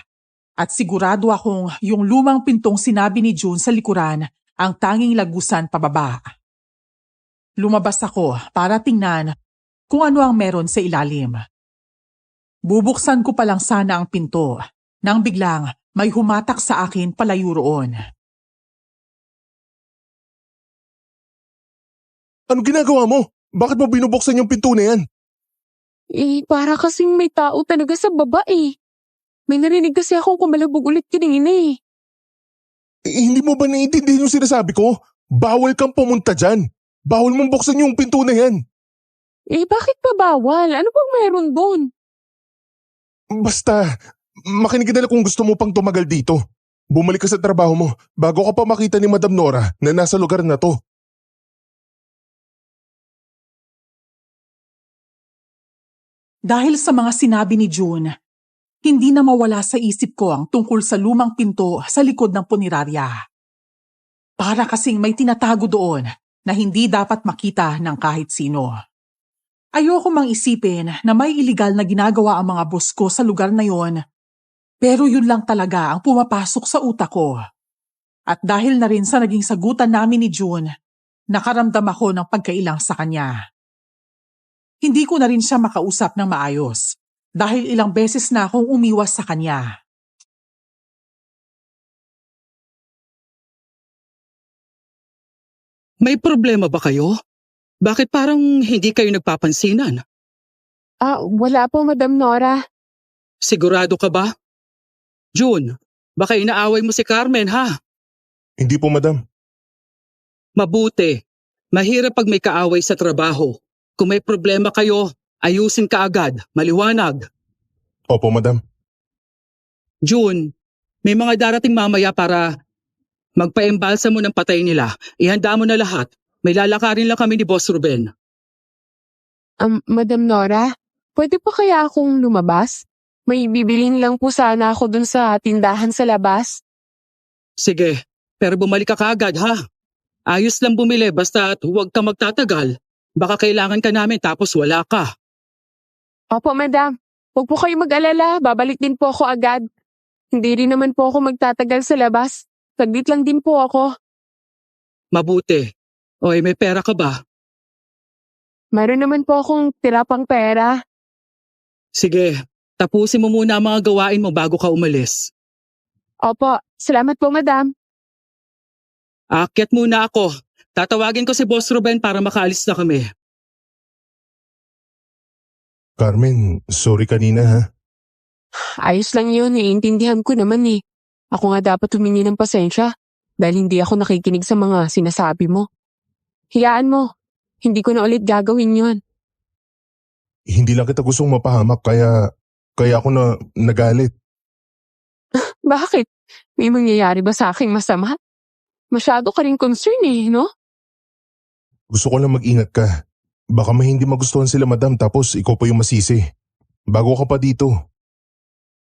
at sigurado akong yung lumang pintong sinabi ni June sa likuran ang tanging lagusan pababa. Lumabas ako para tingnan kung ano ang meron sa ilalim. Bubuksan ko pa lang sana ang pinto nang biglang may humatak sa akin palayo roon. Ano ginagawa mo? Bakit mo binubuksan yung pinto na yan? Para kasing may tao talaga sa baba eh. May narinig kasi akong kumalabog ulit kanina eh. Hindi mo ba naiintindihan yung sinasabi ko? Bawal kang pumunta dyan. Bawal mong buksan yung pinto na yan. Bakit pa bawal? Ano bang meron doon? Basta, makinig ka na lang kung gusto mo pang tumagal dito. Bumalik ka sa trabaho mo bago ka pa makita ni Madam Nora na nasa lugar na to. Dahil sa mga sinabi ni June, hindi na mawala sa isip ko ang tungkol sa lumang pinto sa likod ng punerarya. Para kasing may tinatago doon na hindi dapat makita ng kahit sino. Ayoko mang isipin na may iligal na ginagawa ang mga boss ko sa lugar na yon, pero yun lang talaga ang pumapasok sa utak ko. At dahil na rin sa naging sagutan namin ni June, nakaramdam ako ng pagkailang sa kanya. Hindi ko na rin siya makausap ng maayos dahil ilang beses na akong umiwas sa kanya. May problema ba kayo? Bakit parang hindi kayo nagpapansinan? Wala po, Madam Nora. Sigurado ka ba? June, baka inaaway mo si Carmen ha? Hindi po, Madam. Mabuti. Mahirap pag may kaaway sa trabaho. Kung may problema kayo, ayusin ka agad. Maliwanag. Opo, Madam. June, may mga darating mamaya para magpa-embalsa mo ng patay nila. Ihanda mo na lahat. May lalakarin lang kami ni Boss Ruben. Madam Nora, pwede po kaya akong lumabas? May bibilin lang po sana ako dun sa tindahan sa labas. Sige, pero bumalik ka kaagad ha. Ayos lang bumili basta huwag ka magtatagal. Baka kailangan ka namin tapos wala ka. Opo, madam. Huwag po kayo mag-alala, babalik din po ako agad. Hindi rin naman po ako magtatagal sa labas. Saglit lang din po ako. Mabuti. Oy, may pera ka ba? Mayroon naman po akong tira pang pera. Sige, tapusin mo muna ang mga gawain mo bago ka umalis. Opo, salamat po, madam. Aakyat muna ako. Tatawagin ko si Boss Ruben para makaalis na kami. Carmen, sorry kanina ha. Ayos lang yun, iintindihan ko naman eh. Ako nga dapat humingi ng pasensya dahil hindi ako nakikinig sa mga sinasabi mo. Hiyaan mo, hindi ko na ulit gagawin yun. Hindi lang kita gustong mapahamak kaya ako na nagalit. Bakit? May mangyayari ba sa aking masama? Masyado ka rin concern eh, no? Gusto ko lang mag-ingat ka. Baka may hindi magustuhan sila madam tapos ikaw pa yung masisi. Bago ka pa dito.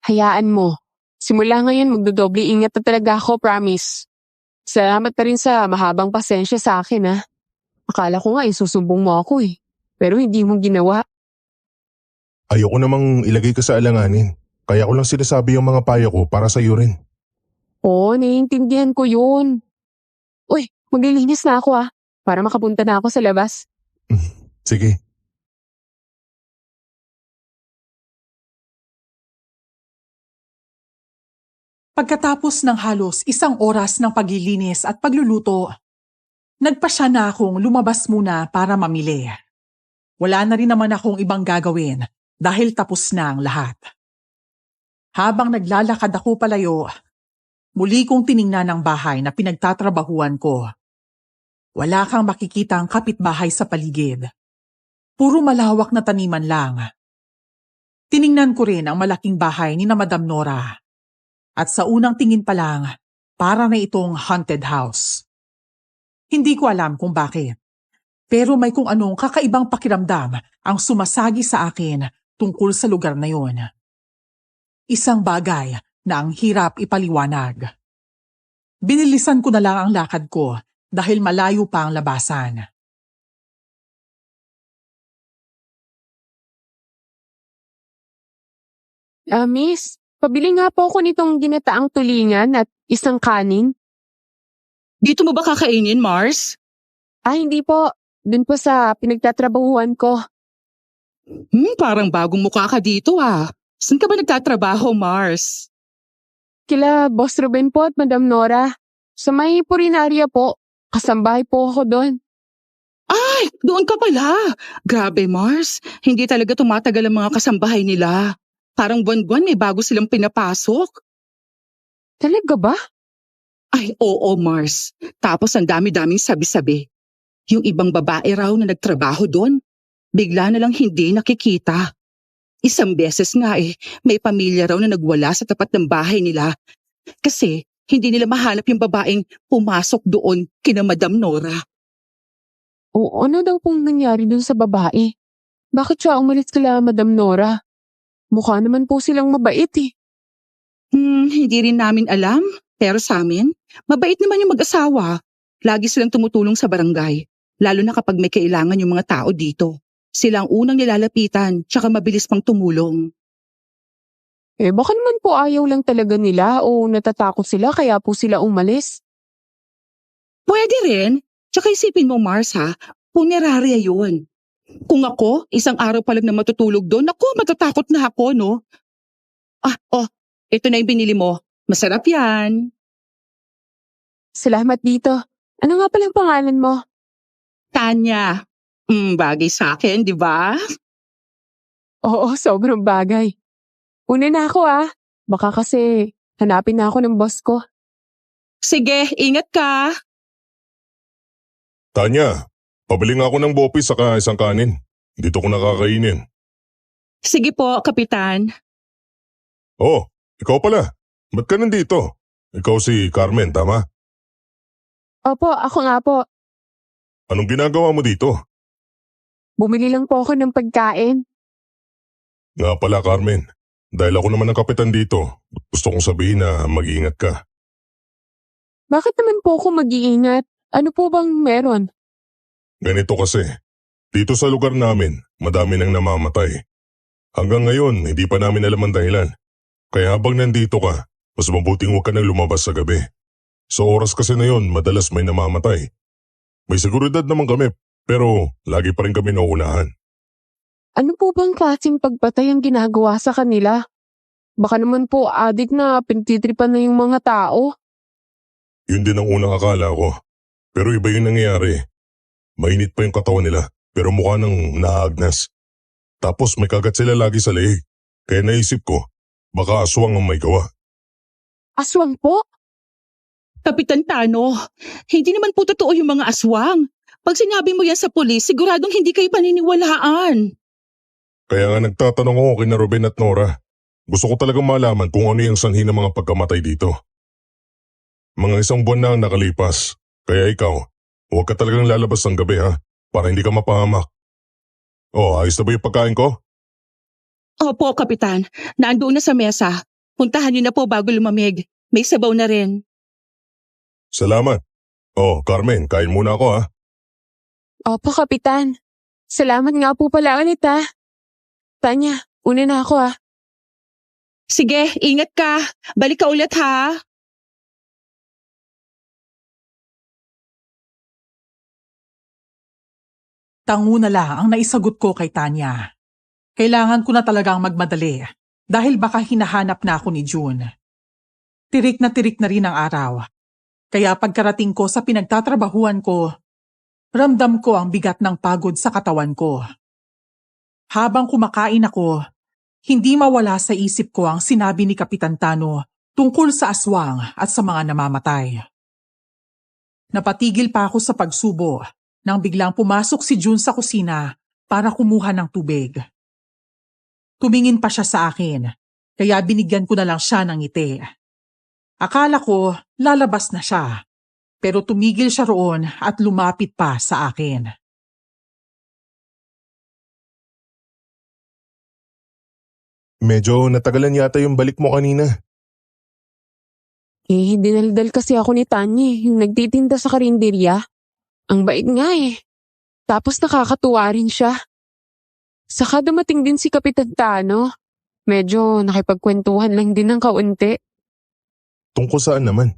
Hayaan mo. Simula ngayon magdodoble ingat na talaga ako, promise. Salamat pa rin sa mahabang pasensya sa akin ha. Akala ko nga isusumbong mo ako eh. Pero hindi mo ginawa. Ayoko namang ilagay ka sa alanganin. Kaya ko lang sinasabi yung mga payo ko para sa'yo rin. Oo, naiintindihan ko yun. Uy, maglilinis na ako ah. Para makapunta na ako sa labas. Sige. Pagkatapos ng halos 1 oras ng paglilinis at pagluluto, nagpasya na akong lumabas muna para mamili. Wala na rin naman akong ibang gagawin dahil tapos na ang lahat. Habang naglalakad ako palayo, muli kong tiningnan ang bahay na pinagtatrabahuan ko. Wala kang makikitang kapitbahay sa paligid. Puro malawak na taniman lang. Tiningnan ko rin ang malaking bahay ni na Madam Nora. At sa unang tingin pa lang, para na itong haunted house. Hindi ko alam kung bakit. Pero may kung anong kakaibang pakiramdam ang sumasagi sa akin tungkol sa lugar na yon. Isang bagay na ang hirap ipaliwanag. Binilisan ko na lang ang lakad ko dahil malayo pa ang labasan. Miss, pabili nga po ako nitong ginataang tulingan at isang kanin. Dito mo ba kakainin, Mars? Hindi po. Dun po sa pinagtatrabahuan ko. Parang bagong mukha ka dito ah. Saan ka ba nagtatrabaho, Mars? Kila Boss Ruben po at Madam Nora. Sa may Purinaria po. Kasambahay po ako doon. Ay, doon ka pala. Grabe, Mars. Hindi talaga tumatagal ang mga kasambahay nila. Parang buwan-buwan may bago silang pinapasok. Talaga ba? Ay, oo, Mars. Tapos ang dami-daming sabi-sabi. Yung ibang babae raw na nagtrabaho doon, bigla na lang hindi nakikita. Isang beses nga may pamilya raw na nagwala sa tapat ng bahay nila. Kasi hindi nila mahanap yung babaeng pumasok doon kina Madam Nora. O ano daw pong nangyari dun sa babae? Bakit siya umalis kila Madam Nora? Mukha naman po silang mabait eh. Hindi rin namin alam. Pero sa amin, mabait naman yung mag-asawa. Lagi silang tumutulong sa barangay. Lalo na kapag may kailangan yung mga tao dito. Sila ang unang nilalapitan, tsaka mabilis pang tumulong. Baka naman po ayaw lang talaga nila o natatakot sila kaya po sila umalis. Pwede rin. Tsaka isipin mo, Mars ha, punerarya yun. Kung ako, isang araw pa lang na matutulog doon, matatakot na ako, no? Ito na yung binili mo. Masarap yan. Salamat dito. Ano nga palang pangalan mo? Tanya. Bagay sa akin, di ba? Oo, sobrang bagay. Una na ako Baka kasi hanapin na ako ng boss ko. Sige, ingat ka. Tanya, pabili nga ako ng bopi saka isang kanin. Dito ko nakakainin. Sige po, Kapitan. Oh, ikaw pala. Ba't ka nandito? Ikaw si Carmen, tama? Opo, ako nga po. Anong ginagawa mo dito? Bumili lang po ako ng pagkain. Nga pala, Carmen. Dahil ako naman ang kapitan dito, gusto kong sabihin na mag-iingat ka. Bakit naman po ako mag-iingat? Ano po bang meron? Ganito kasi, dito sa lugar namin, madami nang namamatay. Hanggang ngayon, hindi pa namin alam ang dahilan. Kaya habang nandito ka, mas mabuting huwag ka nang lumabas sa gabi. Sa oras kasi na yon, madalas may namamatay. May seguridad naman kami, pero lagi pa rin kami nauunahan. Ano po bang klaseng pagpatay ang ginagawa sa kanila? Baka naman po adik na pinagtitripan na yung mga tao. Yun din ang unang akala ko. Pero iba yung nangyayari. Mainit pa yung katawan nila, pero mukha nang naagnas. Tapos may kagat sila lagi sa leeg. Kaya naisip ko, baka aswang ang may gawa. Aswang po? Kapitan Tano, hindi naman po totoo yung mga aswang. Pag sinabi mo yan sa pulis, siguradong hindi kayo paniniwalaan. Kaya nga nagtatanong ako kina Ruben at Nora. Gusto ko talagang malaman kung ano yung sanhi ng mga pagkamatay dito. Mga 1 buwan na ang nakalipas. Kaya ikaw, huwag ka talagang lalabas ng gabi ha, para hindi ka mapahamak. Oh, ayos na ba yung pagkain ko? Opo, Kapitan. Nandoon na sa mesa. Puntahan niyo na po bago lumamig. May sabaw na rin. Salamat. Oh, Carmen, kain muna ako ha. Opo, Kapitan. Salamat nga po pala ulit ha. Tanya, una na ako ha. Sige, ingat ka. Balik ka ulit ha. Tango na lang ang naisagot ko kay Tanya. Kailangan ko na talagang magmadali dahil baka hinahanap na ako ni June. Tirik na rin ang araw. Kaya pagkarating ko sa pinagtatrabahuan ko, ramdam ko ang bigat ng pagod sa katawan ko. Habang kumakain ako, hindi mawala sa isip ko ang sinabi ni Kapitan Tano tungkol sa aswang at sa mga namamatay. Napatigil pa ako sa pagsubo nang biglang pumasok si June sa kusina para kumuha ng tubig. Tumingin pa siya sa akin, kaya binigyan ko na lang siya ng ngiti. Akala ko lalabas na siya, pero tumigil siya roon at lumapit pa sa akin. Medyo natagalan yata yung balik mo kanina. Dinaldal kasi ako ni Tanya yung nagtitinda sa karinderya. Ang bait nga eh. Tapos nakakatuwa rin siya. Saka dumating din si Kapitan Tano. Medyo nakipagkwentuhan lang din ng kaunti. Tungkol saan naman?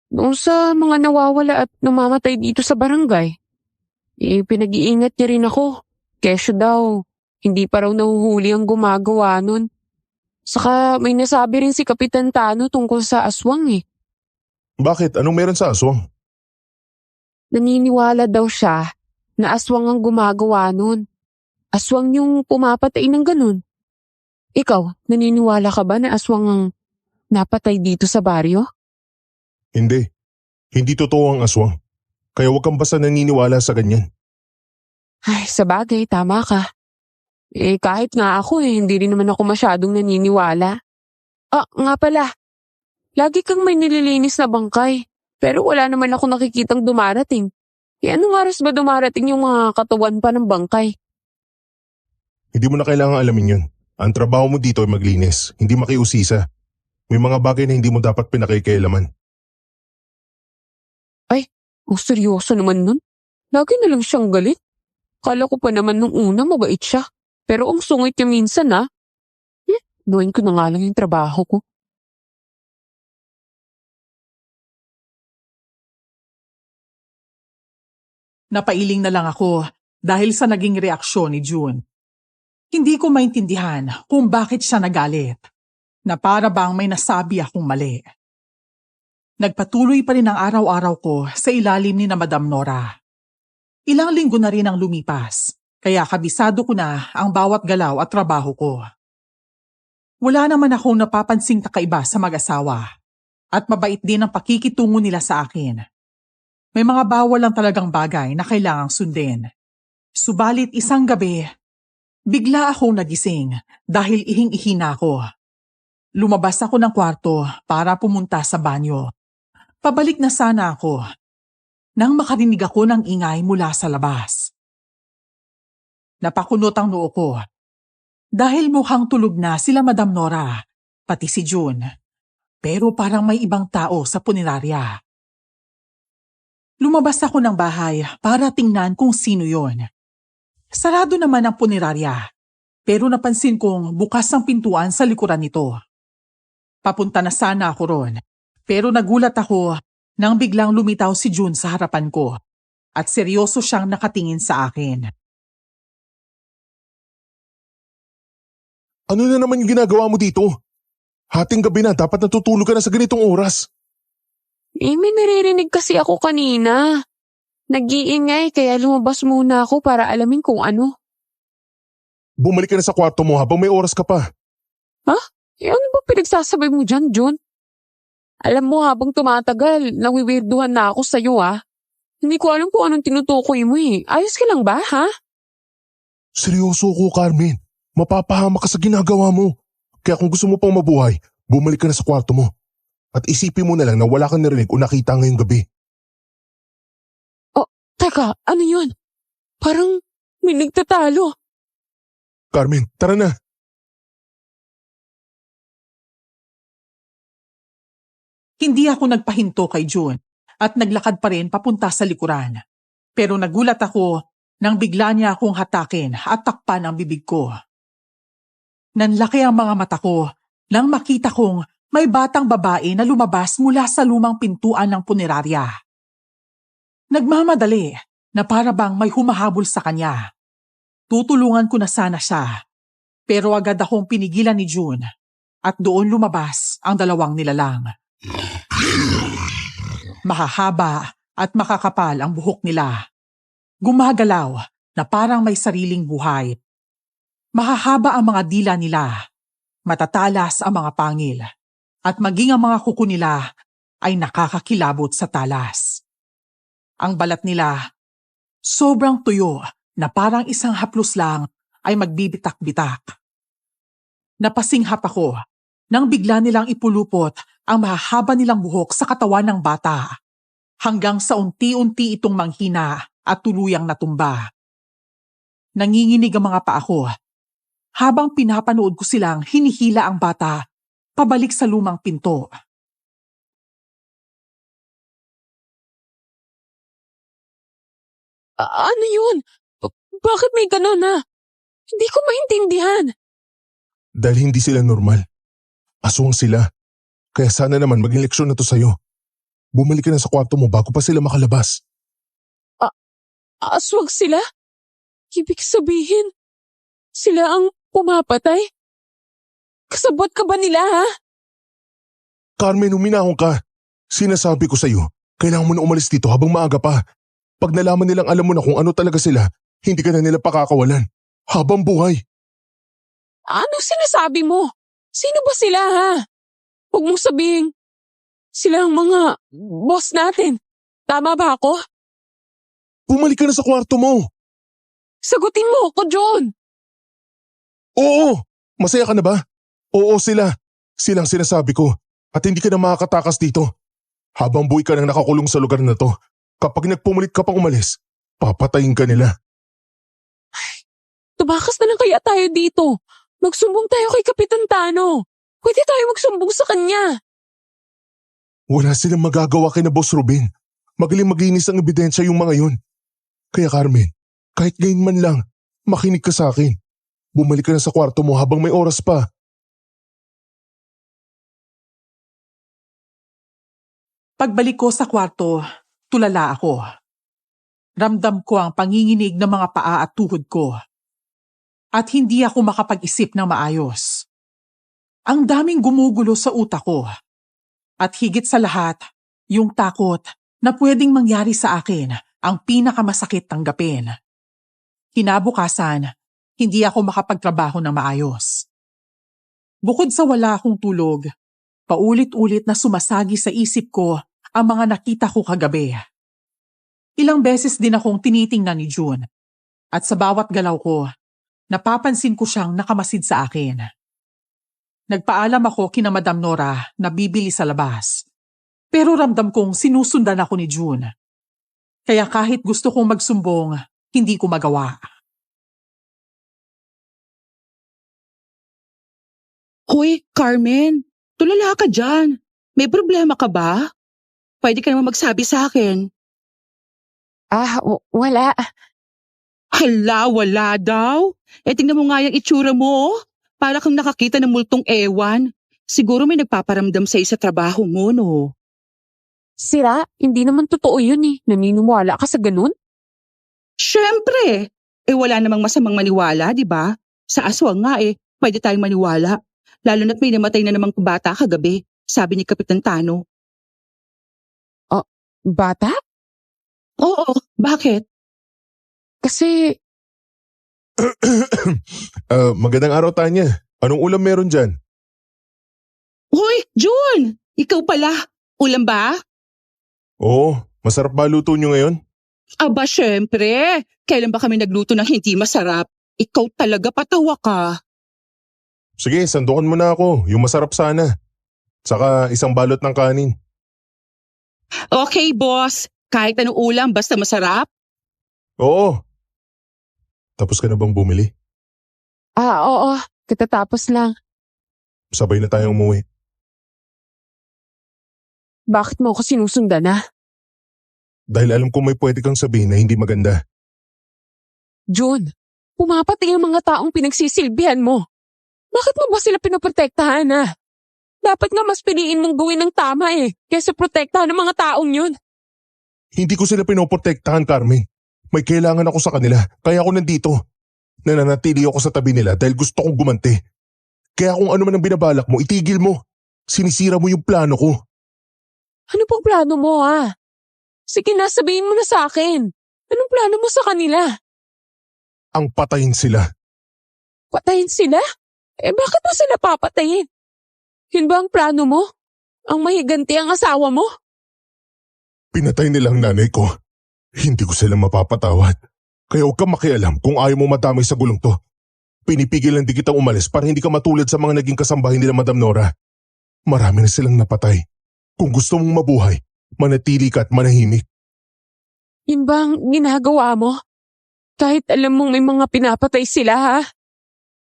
Noong sa mga nawawala at namamatay dito sa barangay. Pinag-iingat niya rin ako. Kesyo daw, hindi pa raw nahuhuli ang gumagawa nun. Saka may nasabi rin si Kapitan Tano tungkol sa aswang eh. Bakit? Anong meron sa aswang? Naniniwala daw siya na aswang ang gumagawa nun. Aswang yung pumapatay ng ganun. Ikaw, naniniwala ka ba na aswang ang napatay dito sa baryo? Hindi. Hindi totoo ang aswang. Kaya huwag kang basta naniniwala sa ganyan. Ay, sabagay, tama ka. Kahit nga ako hindi rin naman ako masyadong naniniwala. Nga pala. Lagi kang may nililinis na bangkay. Pero wala naman ako nakikitang dumarating. Anong oras ba dumarating yung mga katawan pa ng bangkay? Hindi mo na kailangang alamin yun. Ang trabaho mo dito ay maglinis, hindi makiusisa. May mga bagay na hindi mo dapat pinakikialaman. Seryoso naman nun. Lagi na lang siyang galit. Kala ko pa naman nung una mabait siya. Pero ang sungit niya minsan gawin ko na nga lang yung trabaho ko. Napailing na lang ako dahil sa naging reaksyon ni June. Hindi ko maintindihan kung bakit siya nagalit, na para bang may nasabi akong mali. Nagpatuloy pa rin ang araw-araw ko sa ilalim ni na Madam Nora. Ilang linggo na rin ang lumipas, kaya kabisado ko na ang bawat galaw at trabaho ko. Wala naman akong napapansing kakaiba sa mag-asawa, at mabait din ang pakikitungo nila sa akin. May mga bawal lang talagang bagay na kailangang sundin. Subalit isang gabi, bigla akong nagising dahil ihing-ihi na ako. Lumabas ako ng kwarto para pumunta sa banyo. Pabalik na sana ako nang makarinig ako ng ingay mula sa labas. Napakunot ang noo ko dahil mukhang tulog na sila Madam Nora, pati si June. Pero parang may ibang tao sa punerarya. Lumabas ako ng bahay para tingnan kung sino yon. Sarado naman ang punerarya, pero napansin kong bukas ang pintuan sa likuran nito. Papunta na sana ako ron, pero nagulat ako nang biglang lumitaw si June sa harapan ko at seryoso siyang nakatingin sa akin. Ano na naman yung ginagawa mo dito? Hating gabi na, dapat natutulog ka na sa ganitong oras. May naririnig kasi ako kanina. Nag-iingay kaya lumabas muna ako para alamin kung ano. Bumalik ka na sa kwarto mo habang may oras ka pa. Ano ba pinagsasabay mo dyan, Jun? Alam mo habang tumatagal, nawiwirduhan na ako sa'yo Hindi ko alam kung anong tinutukoy mo Ayos ka lang ba, ha? Seryoso ko, Carmen. Mapapahama ka sa ginagawa mo. Kaya kung gusto mo pang mabuhay, bumalik ka na sa kwarto mo. At isipin mo na lang na wala kang narinig o nakita ngayong gabi. Teka, ano yun? Parang may nagtatalo. Carmen, tara na. Hindi ako nagpahinto kay June at naglakad pa rin papunta sa likuran. Pero nagulat ako nang bigla niya akong hatakin at takpan ang bibig ko. Nanlaki ang mga mata ko nang makita kong may batang babae na lumabas mula sa lumang pintuan ng punerarya. Nagmamadali na para bang may humahabol sa kanya. Tutulungan ko na sana siya, pero agad akong pinigilan ni June at doon lumabas ang dalawang nilalang. Mahahaba at makakapal ang buhok nila. Gumagalaw na parang may sariling buhay. Mahahaba ang mga dila nila, matatalas ang mga pangil, at maging ang mga kuko nila ay nakakakilabot sa talas. Ang balat nila, sobrang tuyo na parang isang haplos lang ay magbibitak-bitak. Napasinghap ako nang bigla nilang ipulupot ang mahahaba nilang buhok sa katawan ng bata, hanggang sa unti-unti itong manghina at tuluyang natumba. Nanginginig ang mga paa ko habang pinapanood ko silang hinihila ang bata pabalik sa lumang pinto. Ano yun? Bakit may ganun Hindi ko maintindihan. Dahil hindi sila normal. Aswang sila. Kaya sana naman maging leksyon na to sa'yo. Bumalik ka na sa kwarto mo bago pa sila makalabas. Aswang sila? Ibig sabihin, sila ang pumapatay? Kasabot ka ba nila, Carmen, huminahon ka. Sinasabi ko sa'yo, kailangan mo na umalis dito habang maaga pa. Pag nalaman nilang alam mo na kung ano talaga sila, hindi ka na nila pakakawalan. Habang buhay. Ano sinasabi mo? Sino ba sila, Huwag mong sabihin, sila ang mga boss natin. Tama ba ako? Bumalik ka na sa kwarto mo. Sagutin mo ako, John. Oo! Masaya ka na ba? Oo sila. Silang sinasabi ko. At hindi ka na makakatakas dito. Habang buhay ka nang nakakulong sa lugar na to, kapag nagpumulit ka pang umalis, papatayin ka nila. Tumakas na lang kaya tayo dito. Magsumbong tayo kay Kapitan Tano. Pwede tayo magsumbong sa kanya. Wala silang magagawa kay na Boss Ruben. Magaling maglinis ang ebidensya yung mga yun. Kaya Carmen, kahit ngayon man lang, makinig ka sa akin. Bumalik ka na sa kwarto mo habang may oras pa. Pagbalik ko sa kwarto, tulala ako. Ramdam ko ang panginginig ng mga paa at tuhod ko. At hindi ako makapag-isip ng maayos. Ang daming gumugulo sa utak ko. At higit sa lahat, yung takot na pwedeng mangyari sa akin ang pinakamasakit tanggapin. Kinabukasan, hindi ako makapagtrabaho ng maayos. Bukod sa wala akong tulog, paulit-ulit na sumasagi sa isip ko ang mga nakita ko kagabi. Ilang beses din akong tinitingnan ni June at sa bawat galaw ko, napapansin ko siyang nakamasid sa akin. Nagpaalam ako kina Madam Nora na bibili sa labas. Pero ramdam kong sinusundan ako ni June. Kaya kahit gusto kong magsumbong, hindi ko magawa. Hoy, Carmen, tulala ka dyan. May problema ka ba? Pwede ka naman magsabi sa akin. Wala. Hala, wala daw. Tingnan mo nga yung itsura mo. Para kang nakakita ng multong ewan. Siguro may nagpaparamdam sa trabaho mo, no? Sira, hindi naman totoo yun eh. Naniniwala ka sa ganun? Siyempre! Wala namang masamang maniwala, di ba? Sa aswang nga pwede tayong maniwala. Lalo na't may namatay na namang bata kagabi, sabi ni Kapitan Tano. Bata? Oo, bakit? Kasi Magandang araw, Tanya. Anong ulam meron dyan? Hoy, June! Ikaw pala. Ulam ba? Oo, masarap ba luto nyo ngayon? Aba, syempre. Kailan ba kami nagluto ng hindi masarap? Ikaw talaga, patawa ka. Sige, sandukan mo na ako. Yung masarap sana. Saka isang balot ng kanin. Okay, boss. Kahit anong ulam, basta masarap. Oo. Tapos ka na bang bumili? oo. Katatapos lang. Sabay na tayong umuwi. Bakit mo ako sinusundan na? Dahil alam ko may pwede kang sabihin na hindi maganda. June, pumapatay ang mga taong pinagsisilbihan mo. Bakit mo ba sila pinoprotektahan na? Dapat nga mas piliin mong gawin ng tama kaysa protektahan ng mga taong yun. Hindi ko sila pinoprotektahan, Carmen. May kailangan ako sa kanila, kaya ako nandito. Nananatili ako sa tabi nila dahil gusto kong gumanti. Kaya kung ano man ang binabalak mo, itigil mo. Sinisira mo yung plano ko. Ano pang plano mo Sige na, sabihin mo na sa akin. Anong plano mo sa kanila? Ang patayin sila. Patayin sila? Bakit mo sila papatayin? Yun ba ang plano mo? Ang mahiganti ang asawa mo? Pinatay nilang nanay ko. Hindi ko sila mapapatawad. Kaya huwag kang makialam kung ayaw mo madamay sa gulong to. Pinipigil lang di kitang umalis para hindi ka matulad sa mga naging kasambahay nila, Madam Nora. Marami na silang napatay. Kung gusto mong mabuhay, manatili ka at manahimik. Yun ba ang ginagawa mo? Kahit alam mong may mga pinapatay sila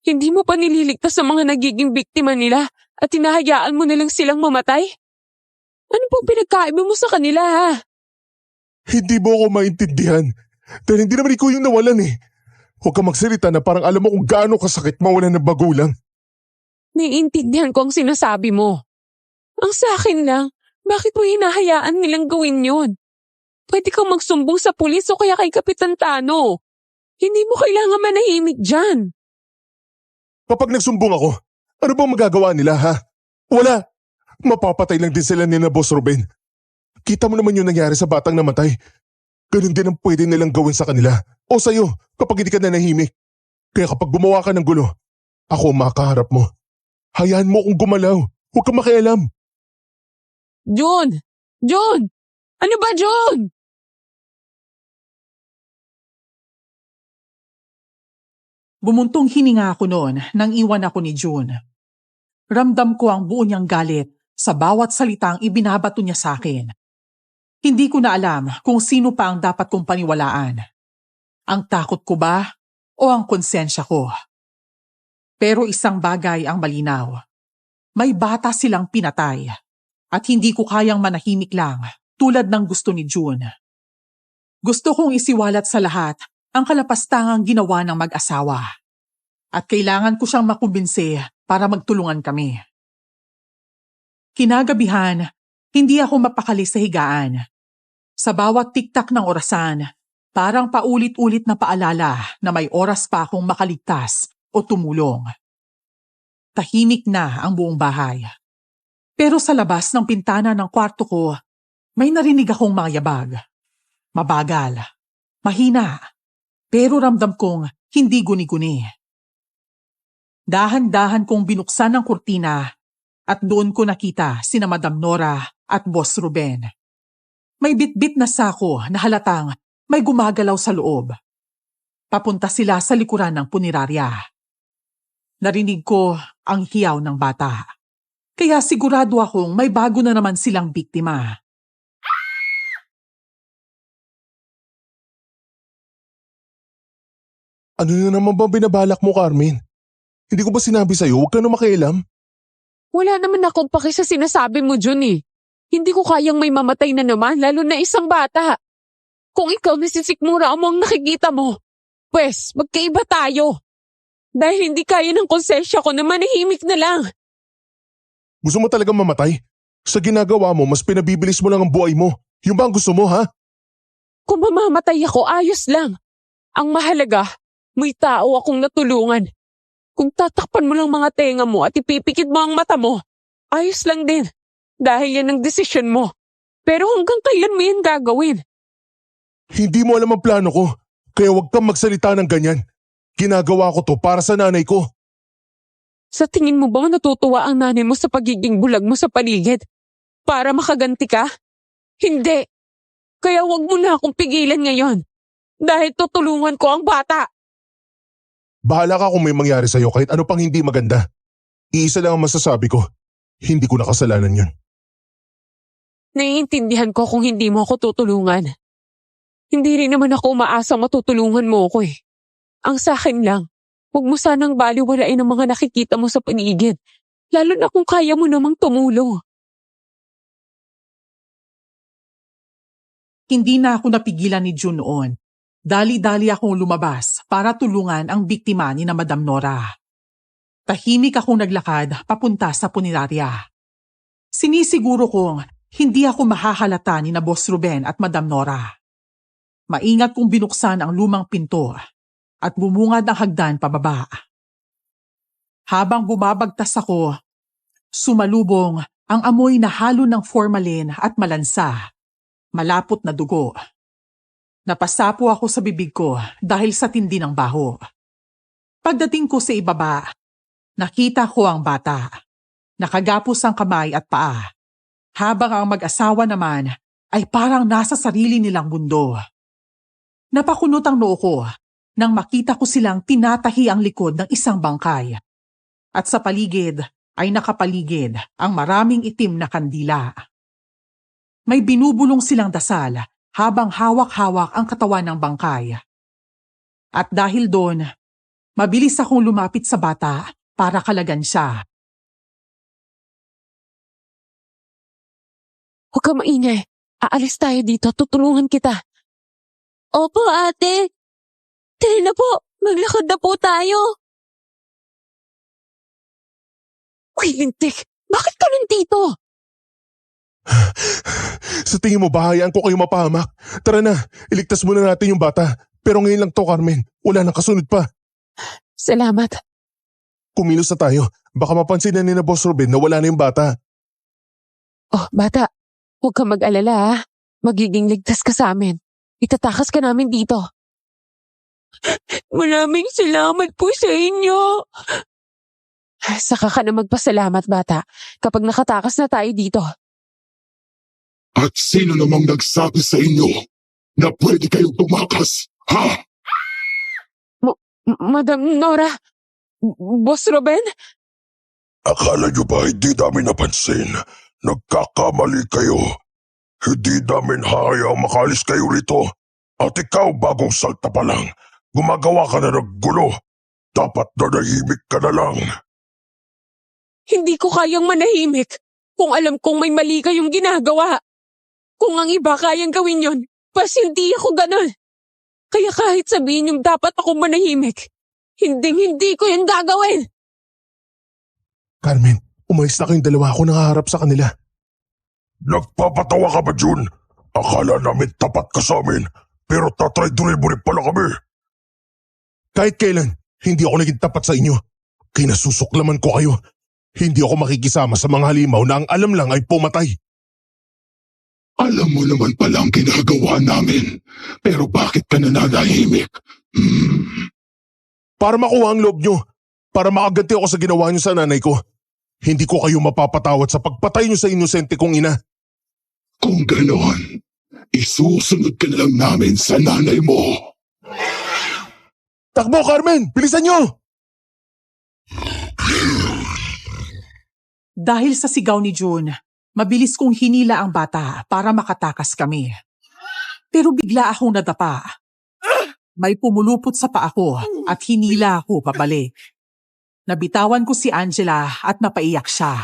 Hindi mo pa nililigtas sa mga nagiging biktima nila at hinahayaan mo na lang silang mamatay? Ano pong pinagkaiba mo sa kanila Hindi mo ako maintindihan. Dahil hindi naman ikaw yung nawalan Huwag kang magsalita na parang alam mo kung gaano kasakit mawalan ng magulang. Naiintindihan ko ang sinasabi mo. Ang sa akin lang, bakit mo hinahayaan nilang gawin yun? Pwede kang magsumbong sa pulis o kaya kay Kapitan Tano. Hindi mo kailangan manahimik dyan. Kapag nagsumbong ako, ano bang magagawa nila Wala. Mapapatay lang din sila ni na Boss Ruben. Kita mo naman yung nangyari sa batang namatay. Ganun din ang pwede nilang gawin sa kanila o sa'yo kapag hindi ka nanahimik. Kaya kapag gumawa ka ng gulo, ako ang makaharap mo. Hayaan mo akong gumalaw. Huwag kang makialam. John! John! Ano ba, John? Bumuntong hininga ako noon nang iwan ako ni June. Ramdam ko ang buo niyang galit sa bawat salitang ibinabato niya sa akin. Hindi ko na alam kung sino pa ang dapat kong paniwalaan. Ang takot ko ba o ang konsensya ko? Pero isang bagay ang malinaw. May bata silang pinatay at hindi ko kayang manahimik lang tulad ng gusto ni June. Gusto kong isiwalat sa lahat ang kalapastangang ginawa ng mag-asawa at kailangan ko siyang makumbinse para magtulungan kami. Kinagabihan, hindi ako mapakali sa higaan. Sa bawat tiktak ng orasan, parang paulit-ulit na paalala na may oras pa akong makaligtas o tumulong. Tahimik na ang buong bahay. Pero sa labas ng pintana ng kwarto ko, may narinig akong mga yabag. Mabagal, mahina, pero ramdam kong hindi guni-guni. Dahan-dahan kong binuksan ang kurtina at doon ko nakita sina Madam Nora at Boss Ruben. May bitbit na sako na halatang may gumagalaw sa loob. Papunta sila sa likuran ng punerarya. Narinig ko ang hiyaw ng bata. Kaya sigurado akong may bago na naman silang biktima. Ano na naman ba binabalak mo, Carmen? Hindi ko ba sinabi sa'yo, huwag ka na makialam? Wala naman akong paki sa sinasabi mo, Jun Hindi ko kayang may mamatay na naman, lalo na isang bata. Kung ikaw na si Sikmura mo ang nakikita mo, pwes, magkaiba tayo. Dahil hindi kaya ng konsensya ko na manahimik na lang. Gusto mo talagang mamatay? Sa ginagawa mo, mas pinabibilis mo lang ang buhay mo. Yung ba ang gusto mo, ha? Kung mamamatay ako, ayos lang. Ang mahalaga, may tao akong natulungan. Kung tatakpan mo lang mga tenga mo at ipipikit mo ang mata mo, ayos lang din. Dahil yan ang desisyon mo. Pero hanggang kailan mo yan gagawin? Hindi mo alam ang plano ko. Kaya huwag kang magsalita ng ganyan. Ginagawa ko to para sa nanay ko. Sa tingin mo bang natutuwa ang nanay mo sa pagiging bulag mo sa paligid? Para makaganti ka? Hindi. Kaya wag mo na akong pigilan ngayon. Dahil tutulungan ko ang bata. Bahala ka kung may mangyari sa'yo kahit ano pang hindi maganda. Iisa lang ang masasabi ko. Hindi ko nakasalanan yun. Naiintindihan ko kung hindi mo ako tutulungan. Hindi rin naman ako umaasang matutulungan mo ako eh. Ang sa akin lang, huwag mo sanang baliwalain ang mga nakikita mo sa paligid. Lalo na kung kaya mo namang tumulong. Hindi na ako napigilan ni June noon. Dali-dali akong lumabas para tulungan ang biktima ni na Madam Nora. Tahimik akong naglakad papunta sa punerarya. Sinisiguro kong hindi ako mahahalata ni na Boss Ruben at Madam Nora. Maingat kong binuksan ang lumang pinto at bumungad ang hagdan pababa. Habang bumabagtas ako, sumalubong ang amoy na halo ng formalin at malansa, malapot na dugo. Napasapo ako sa bibig ko dahil sa tindi ng baho. Pagdating ko sa ibaba, nakita ko ang bata. Nakagapos ang kamay at paa, habang ang mag-asawa naman ay parang nasa sarili nilang mundo. Napakunot ang noo ko nang makita ko silang tinatahi ang likod ng isang bangkay. At sa paligid ay nakapaligid ang maraming itim na kandila. May binubulong silang dasal habang hawak-hawak ang katawan ng bangkay. At dahil doon, mabilis akong lumapit sa bata para kalagan siya. Huwag ka maingay. Aalis tayo dito. Tutulungan kita. Opo, ate. Tara na po. Maglakad na po tayo. Uy, lintik. Bakit ka nandito? Sa tingin mo, bahayaan ko kayo mapahamak? Tara na, iligtas muna natin yung bata. Pero ngayon lang to, Carmen. Wala nang kasunod pa. Salamat. Kumilos na tayo. Baka mapansin na ni na Boss Ruben na wala na yung bata. Oh, bata. Huwag ka mag-alala ha. Magiging ligtas ka sa amin. Itatakas ka namin dito. Maraming salamat po sa inyo. Saka ka na magpasalamat, bata, kapag nakatakas na tayo dito. At sino namang nagsabi sa inyo na pwede kayong tumakas, ha? Madam Nora? Boss Ruben? Akala nyo ba hindi namin napansin? Nagkakamali kayo. Hindi namin hahayaang makalis kayo rito. At ikaw bagong salta pa lang, gumagawa ka na ng gulo. Dapat nanahimik ka na lang. Hindi ko kayang manahimik kung alam kong may mali kayong ginagawa. Kung ang iba kayang gawin yon, pas hindi ako ganun. Kaya kahit sabihin yung dapat akong manahimik, hindi ko yung gagawin. Carmen, umayos na kayong dalawa. Ako nakaharap sa kanila. Nagpapatawa ka ba, June? Akala namin tapat ka sa amin, pero tatry-tuloy mo rin pala kami. Kahit kailan, hindi ako naging tapat sa inyo. Kinasusuklaman ko kayo. Hindi ako makikisama sa mga halimaw na ang alam lang ay pumatay. Alam mo naman palang ginagawa namin, pero bakit ka nananahimik? Para makuha ang loob nyo. Para makaganti ako sa ginawa nyo sa nanay ko. Hindi ko kayo mapapatawad sa pagpatay nyo sa inosente kong ina. Kung ganon, isusunod ka na lang namin sa nanay mo. Takbo, Carmen! Bilisan nyo! Dahil sa sigaw ni June, mabilis kong hinila ang bata para makatakas kami. Pero bigla akong nadapa. May pumulupot sa paa ko at hinila ako pabalik. Nabitawan ko si Angela at napaiyak siya.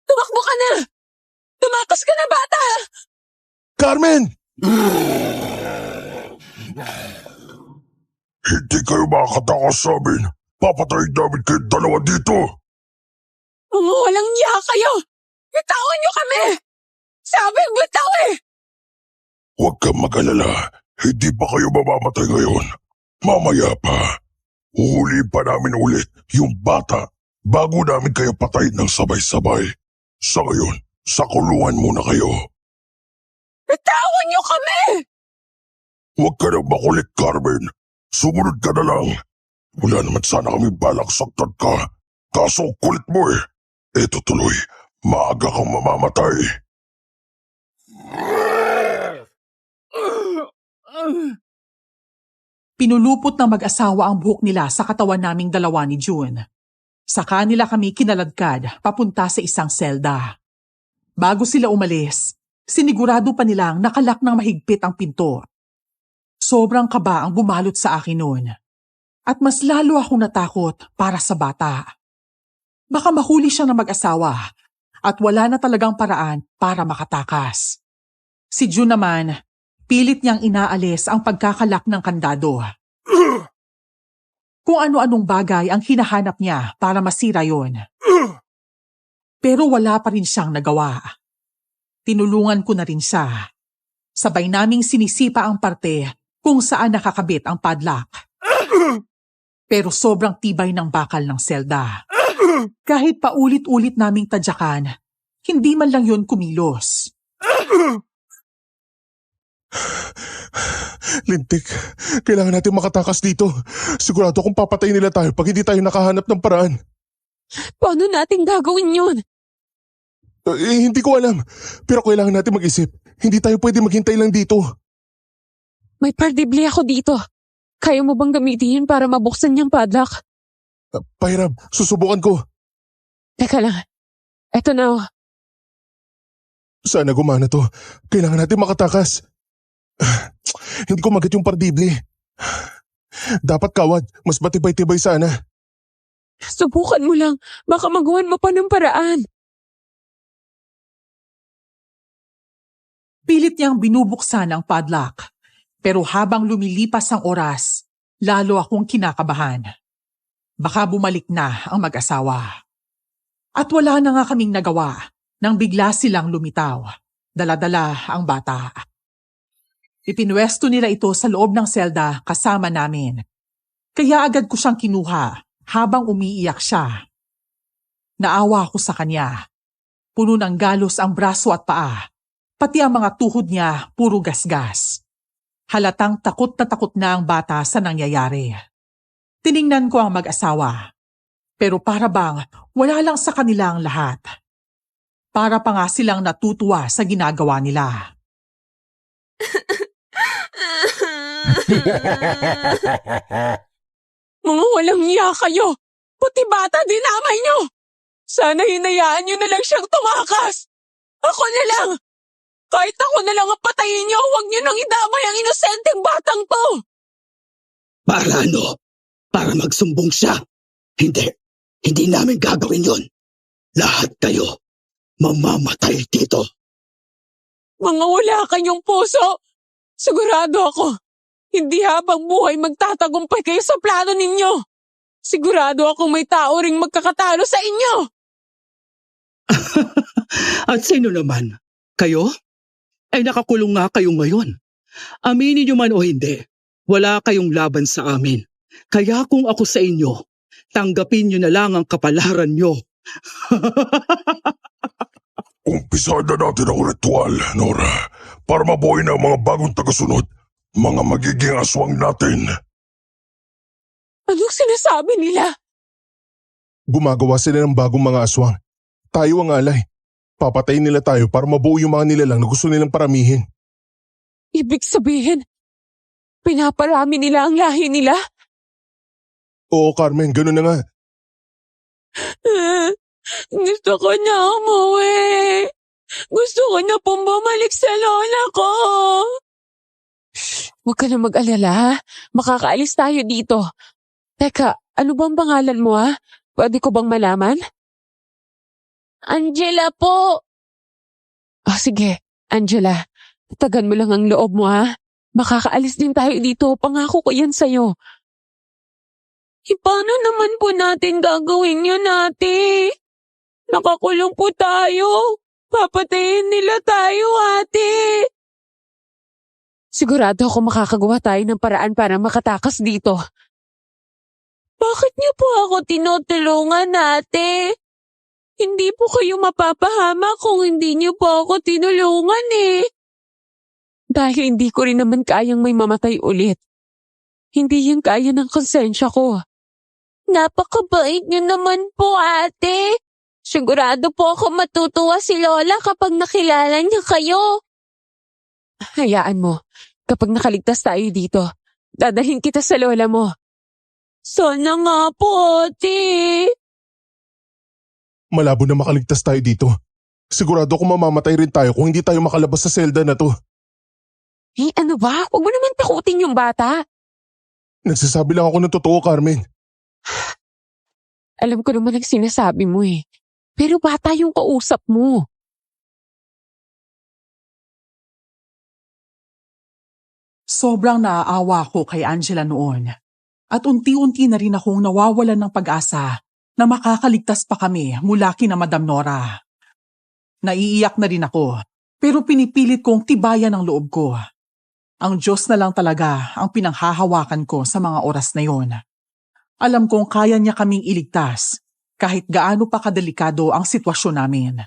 Tumakbo ka na! Tumakas ka na, bata! Carmen! Hindi kayo makakatakas sa amin. Papatayin namin kayo dalawa dito. Mga walang niya kayo! Bitawan niyo kami! Sabi bitaw eh! Huwag kang mag-alala. Hindi pa kayo mamamatay ngayon. Mamaya pa. Uhuli pa namin ulit yung bata bago namin kayo patayin ng sabay-sabay. Sa ngayon, sa kulungan muna kayo. Bitawan niyo kami! Huwag ka nang makulit, Carmen. Sumunod ka na lang. Wala naman sana kami balak saktan ka. Kaso kulit mo eh. Eto tuloy, maaga kang mamamatay. Pinulupot ng mag-asawa ang buhok nila sa katawan naming dalawa ni June. Sa kanila kami kinaladkad papunta sa isang selda. Bago sila umalis, sinigurado pa nilang nakalak ng mahigpit ang pinto. Sobrang kaba ang bumalot sa akin noon. At mas lalo akong natakot para sa bata. Baka mahuli siya ng mag-asawa at wala na talagang paraan para makatakas. Si June naman, pilit niyang inaalis ang pagkakalak ng kandado. Kung ano-anong bagay ang hinahanap niya para masira yon. Pero wala pa rin siyang nagawa. Tinulungan ko na rin siya. Sabay naming sinisipa ang parte kung saan nakakabit ang padlock. Pero sobrang tibay ng bakal ng selda. Kahit paulit-ulit naming tadyakan, hindi man lang yon kumilos. Lintik, kailangan natin makatakas dito. Sigurado kung papatayin nila tayo pag hindi tayo nakahanap ng paraan. Paano natin gagawin yun? Hindi ko alam. Pero kailangan natin mag-isip. Hindi tayo pwede maghintay lang dito. May pardibli ako dito. Kaya mo bang gamitin yun para mabuksan niyang padlock? Pahiram, susubukan ko. Teka lang. Eto na oh. Sana gumana to. Kailangan natin makatakas. Hindi ko magat yung pardible. Dapat kawad, mas matibay-tibay sana. Subukan mo lang. Baka magawan mo pa ng paraan. Pilit niyang binubuksan ang padlock. Pero habang lumilipas ang oras, lalo akong kinakabahan. Baka bumalik na ang mag-asawa. At wala na nga kaming nagawa nang bigla silang lumitaw. Dala-dala ang bata. Ipinwesto nila ito sa loob ng selda kasama namin. Kaya agad ko siyang kinuha habang umiiyak siya. Naawa ako sa kanya. Puno ng galos ang braso at paa. Pati ang mga tuhod niya puro gasgas. Halatang takot na ang bata sa nangyayari. Tiningnan ko ang mag-asawa. Pero para bang wala lang sa kanila ang lahat. Para pa nga silang natutuwa sa ginagawa nila. Mga walang niya kayo! Puti bata dinamay nyo! Sana hinayaan nyo na lang siyang tumakas! Ako na lang! Kahit ako na lang ang patayin nyo, huwag nyo nang idamay ang inosenteng batang to! Para ano? Para magsumbong siya? Hindi. Hindi namin gagawin yon. Lahat kayo mamamatay dito. Mga wala kayong puso! Sigurado ako, hindi habang buhay magtatagumpay kayo sa plano ninyo. Sigurado akong may tao ring magkakatalo sa inyo. At sino naman? Kayo? Ay nakakulong nga kayo ngayon. Aminin niyo man o hindi, wala kayong laban sa amin. Kaya kung ako sa inyo, tanggapin niyo na lang ang kapalaran niyo. Umpisahan na natin ang ritual, Nora, para mabuhay na ang mga bagong tagasunod, mga magiging aswang natin. Anong sinasabi nila? Gumagawa sila ng bagong mga aswang. Tayo ang alay. Papatayin nila tayo para mabuo yung mga nilalang na gusto nilang paramihin. Ibig sabihin, pinaparami nila ang lahi nila? Oo, Carmen, gano'n na nga. Gusto ko na umuwi. Gusto ko na pong bumalik sa lola ko. Huwag ka na mag-alala. Makakaalis tayo dito. Teka, ano bang pangalan mo ha? Pwede ko bang malaman? Angela po. Oh, sige, Angela. Tatagan mo lang ang loob mo, ha? Makakaalis din tayo dito. Pangako ko yan sa'yo. Paano naman po natin gagawin yun, ate? Nakakulong po tayo. Papatayin nila tayo, ate. Sigurado ako makakagawa tayo ng paraan para makatakas dito. Bakit niyo po ako tinutulungan, ate? Hindi po kayo mapapahama kung hindi niyo po ako tinulungan eh. Dahil hindi ko rin naman kayang may mamatay ulit. Hindi yan kaya ng konsensya ko. Napakabait niyo naman po, ate. Sigurado po ako matutuwa si Lola kapag nakilala niya kayo. Hayaan mo, kapag nakaligtas tayo dito, dadalhin kita sa Lola mo. Sana nga po, ate. Malabo na makaligtas tayo dito. Sigurado ko mamamatay rin tayo kung hindi tayo makalabas sa selda na to. Ano ba? Huwag mo naman takutin yung bata. Nagsasabi lang ako ng totoo, Carmen. Alam ko naman ang sinasabi mo eh. Pero bata yung kausap mo. Sobrang naaawa ko kay Angela noon. At unti-unti na rin akong nawawalan ng pag-asa na makakaligtas pa kami mula kina Madam Nora. Naiiyak na rin ako, pero pinipilit kong tibayan ang loob ko. Ang Diyos na lang talaga ang pinanghahawakan ko sa mga oras na yon. Alam kong kaya niya kaming iligtas kahit gaano pa kadelikado ang sitwasyon namin.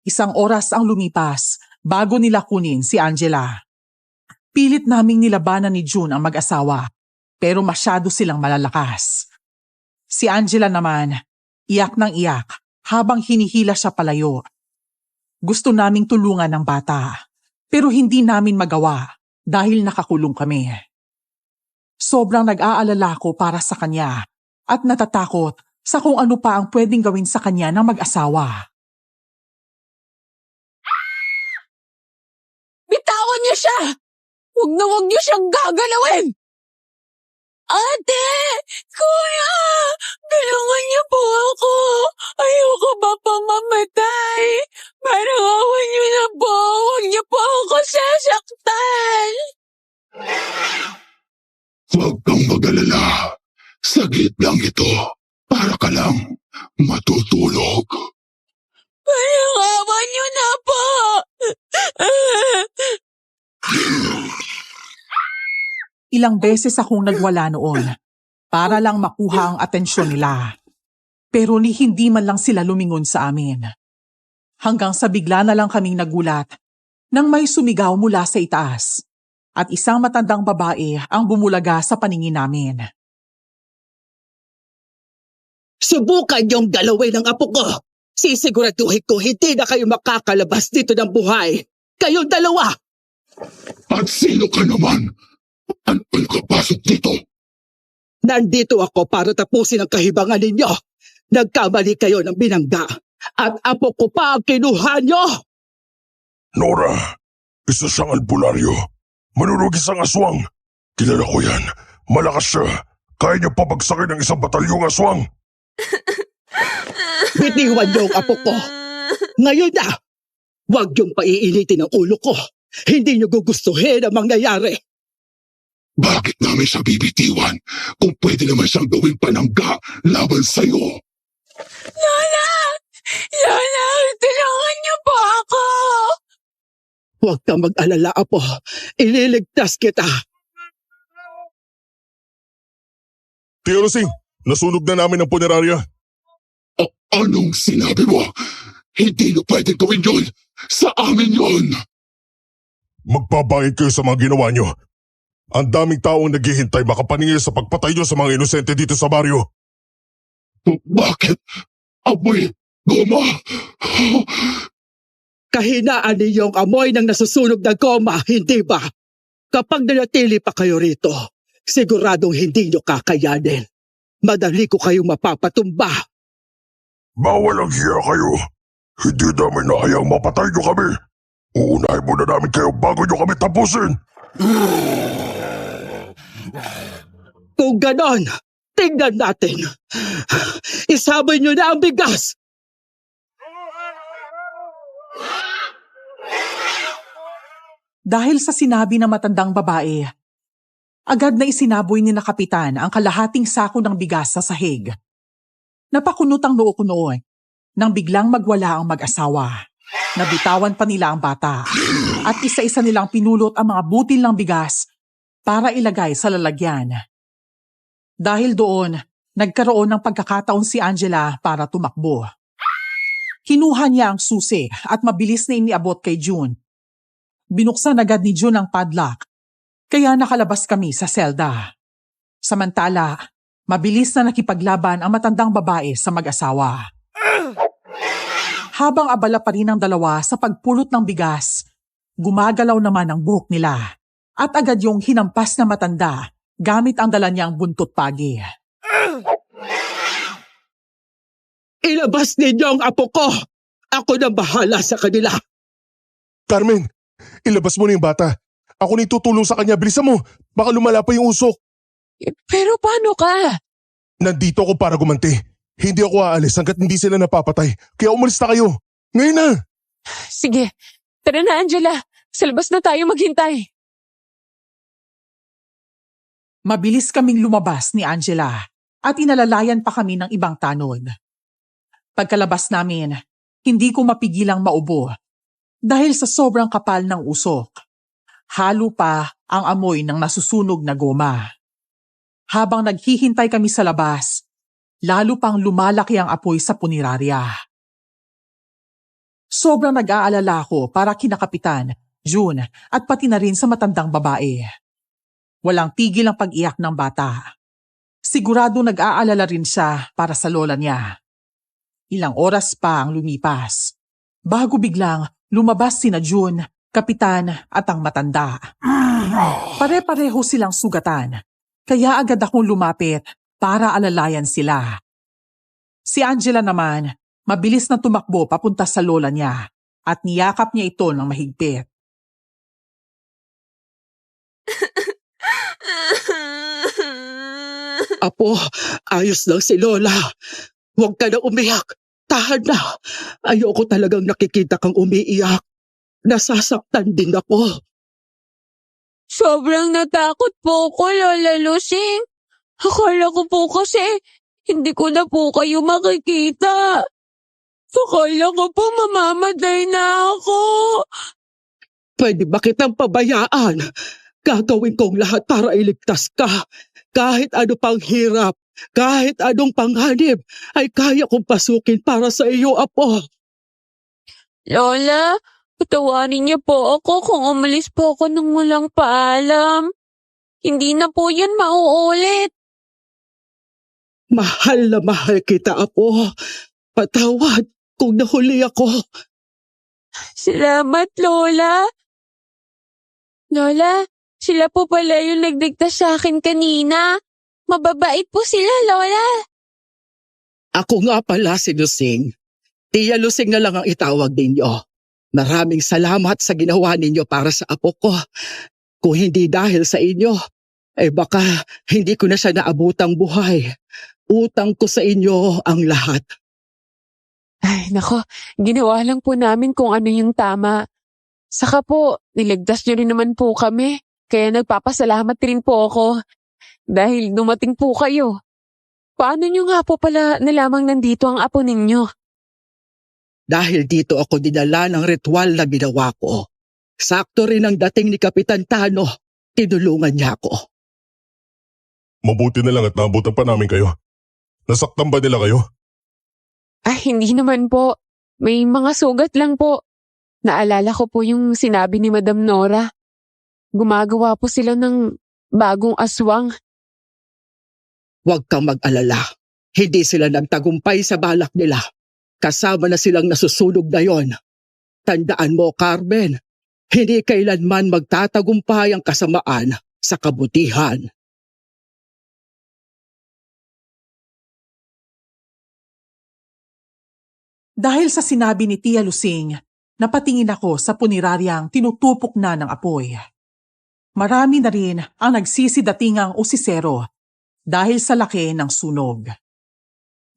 1 oras ang lumipas bago nila kunin si Angela. Pilit naming nilabanan ni June ang mag-asawa. Pero masyado silang malalakas. Si Angela naman, iyak ng iyak habang hinihila siya palayo. Gusto naming tulungan ang bata, pero hindi namin magawa dahil nakakulong kami. Sobrang nag-aalala ko para sa kanya at natatakot sa kung ano pa ang pwedeng gawin sa kanya ng mag-asawa. Bitawan niyo siya! Huwag niyo siyang gagalawin! Ate! Kuya! Tulungan niyo po ako! Ayoko ba pang mamatay? Parang awan niyo na po! Huwag niyo po ako sasaktan! Huwag kang mag-alala. Saglit lang ito. Para ka lang matutulog. Parang awan niyo na po! Ilang beses akong nagwala noon para lang makuha ang atensyon nila. Pero hindi man lang sila lumingon sa amin. Hanggang sa bigla na lang kaming nagulat nang may sumigaw mula sa itaas at isang matandang babae ang bumulaga sa paningin namin. Subukan yung galawin ng apo ko. Sisiguraduhin ko hindi na kayo makakalabas dito ng buhay. Kayong dalawa! At sino ka naman? Ano nakapasok dito? Nandito ako para tapusin ang kahibangan ninyo. Nagkamali kayo ng binangga. At apo ko pa ang kinuha nyo! Nora, isa siyang albularyo. Manunugis ang aswang. Kilala ko yan. Malakas siya. Kaya niya pabagsakin ng 1 batalyong aswang. Bitiwan niyo ang apo ko. Ngayon na! Huwag niyong paiinitin ang ulo ko. Hindi niyo gugustuhin ang mangyayari. Bakit namin siya bibitiwan kung pwede naman siyang gawing panangga laban sa'yo? Lola! Lola! Tulungan niyo po ako! Huwag kang mag-alala, apo. Ililigtas kita. Tio Rosing, nasunog na namin ang punerarya. Anong sinabi mo? Hindi na pwede gawin yun! Sa amin yun! Magbabayad kayo sa mga ginawa nyo. Ang daming taong naghihintay makapaningil sa pagpatay nyo sa mga inosente dito sa baryo. Bakit? Amoy goma! Kahinaan ninyong amoy ng nasusunog na goma, hindi ba? Kapag nanatili pa kayo rito, siguradong hindi nyo kakayanin. Madali ko kayong mapapatumba. Bawal ang hiya kayo. Hindi namin nahayang mapatay nyo kami. Uunahin muna namin kayo bago nyo kami tapusin. Kung ganon, tingnan natin. Isabay nyo na ang bigas. Dahil sa sinabi ng matandang babae, agad na isinaboy ni na kapitan ang kalahating sako ng bigas sa sahig. Napakunot ang noo ko noon nang biglang magwala ang mag-asawa. Nabitawan pa nila ang bata at isa-isa nilang pinulot ang mga butil ng bigas para ilagay sa lalagyan. Dahil doon, nagkaroon ng pagkakataon si Angela para tumakbo. Kinuha niya ang susi at mabilis na iniabot kay June. Binuksan agad ni June ang padlock, kaya nakalabas kami sa selda. Samantala, mabilis na nakipaglaban ang matandang babae sa mag-asawa. Habang abala pa rin ang dalawa sa pagpulot ng bigas, gumagalaw naman ang buhok nila at agad yung hinampas na matanda gamit ang dala niyang buntot pagi. Ilabas ninyo ang apo ko! Ako na bahala sa kanila! Carmen, ilabas mo na yung bata. Ako na tutulong sa kanya. Bilisan mo. Baka lumala pa yung usok. Pero paano ka? Nandito ako para gumanti. Hindi ako aalis hanggat hindi sila napapatay. Kaya umalis na kayo. Ngayon na! Sige, tara na Angela. Sa labas na tayo maghintay. Mabilis kaming lumabas ni Angela at inalalayan pa kami ng ibang tanod. Pagkalabas namin, hindi ko mapigilang maubo dahil sa sobrang kapal ng usok. Halo pa ang amoy ng nasusunog na goma. Habang naghihintay kami sa labas, lalo pang lumalaki ang apoy sa punerarya. Sobrang nag-aalala ako para kina Kapitan, June at pati na rin sa matandang babae. Walang tigil ang pag-iyak ng bata. Sigurado nag-aalala rin siya para sa lola niya. Ilang oras pa ang lumipas, bago biglang lumabas sina June, Kapitan at ang matanda. Pare-pareho silang sugatan, kaya agad akong lumapit para alalayan sila. Si Angela naman, mabilis na tumakbo papunta sa lola niya at niyakap niya ito ng mahigpit. Apo, ayos lang si Lola. Huwag ka na umiyak. Tahan na. Ayoko talagang nakikita kang umiiyak. Nasasaktan din ako. Sobrang natakot po ko, Lola Lusing. Akala ko po kasi hindi ko na po kayo makikita. Akala ko po mamamatay na ako. Pwede ba kitang pabayaan? Gagawin kong lahat para iligtas ka. Kahit ano pang hirap, kahit anong panganib, ay kaya kong pasukin para sa iyo, Apo. Lola, patawarin niyo po ako kung umalis po ako nang walang paalam. Hindi na po yan mauulit. Mahal na mahal kita, Apo. Patawad kung nahuli ako. Salamat, Lola. Lola, sila po pala yung nagdigtas sa akin kanina. Mababait po sila, Lola. Ako nga pala si Lusing. Tia Lusing na lang ang itawag ninyo. Maraming salamat sa ginawa ninyo para sa apo ko. Kung hindi dahil sa inyo, baka hindi ko na siya naabutang buhay. Utang ko sa inyo ang lahat. Ay, nako, ginawa lang po namin kung ano yung tama. Saka po, niligtas niyo rin naman po kami. Kaya nagpapasalamat rin po ako. Dahil dumating po kayo. Paano niyo nga po pala nalamang nandito ang apo ninyo? Dahil dito ako dinala ng ritual na ginawa ko. Sakto rin ang dating ni Kapitan Tano. Tinulungan niya ako. Mabuti na lang at naabutan pa namin kayo. Nasaktan ba nila kayo? Ay, hindi naman po. May mga sugat lang po. Naalala ko po yung sinabi ni Madam Nora. Gumagawa po sila ng bagong aswang. Huwag kang mag-alala. Hindi sila nagtagumpay sa balak nila. Kasama na silang nasusunog na yon. Tandaan mo, Carmen, hindi kailanman magtatagumpay ang kasamaan sa kabutihan. Dahil sa sinabi ni Tia Lusing, napatingin ako sa puniraryang tinutupok na ng apoy. Marami na rin ang nagsisidatingang usisero dahil sa laki ng sunog.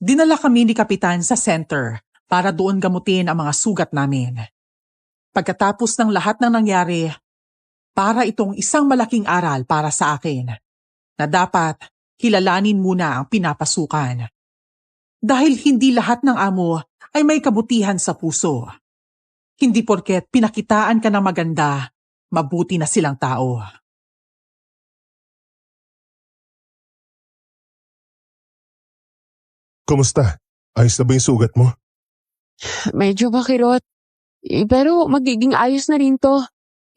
Dinala kami ni Kapitan sa center para doon gamutin ang mga sugat namin. Pagkatapos ng lahat ng nangyari, para itong isang malaking aral para sa akin na dapat kilalanin muna ang pinapasukan. Dahil hindi lahat ng amo ay may kabutihan sa puso. Hindi porket pinakitaan ka ng maganda, mabuti na silang tao. Kumusta? Ayos na ba yung sugat mo? Medyo makirot. Pero magiging ayos na rin to.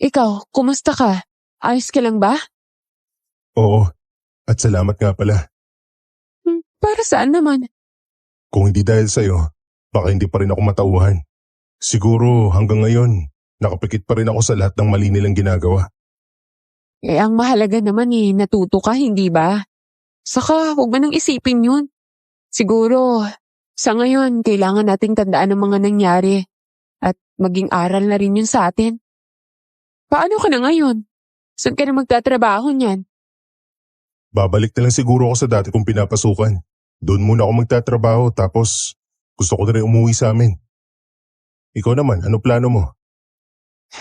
Ikaw, kumusta ka? Ayos ka lang ba? Oo. At salamat nga pala. Para saan naman? Kung hindi dahil sa'yo, baka hindi pa rin ako matauhan. Siguro hanggang ngayon, nakapikit pa rin ako sa lahat ng mali nilang ginagawa. Ang mahalaga naman natuto ka, hindi ba? Saka, huwag mo nang isipin yun. Siguro, sa ngayon, kailangan nating tandaan ang mga nangyari at maging aral na rin yun sa atin. Paano ka na ngayon? Saan ka na magtatrabaho niyan? Babalik na lang siguro ako sa dati kong pinapasukan. Doon muna ako magtatrabaho tapos gusto ko na rin umuwi sa amin. Ikaw naman, ano plano mo?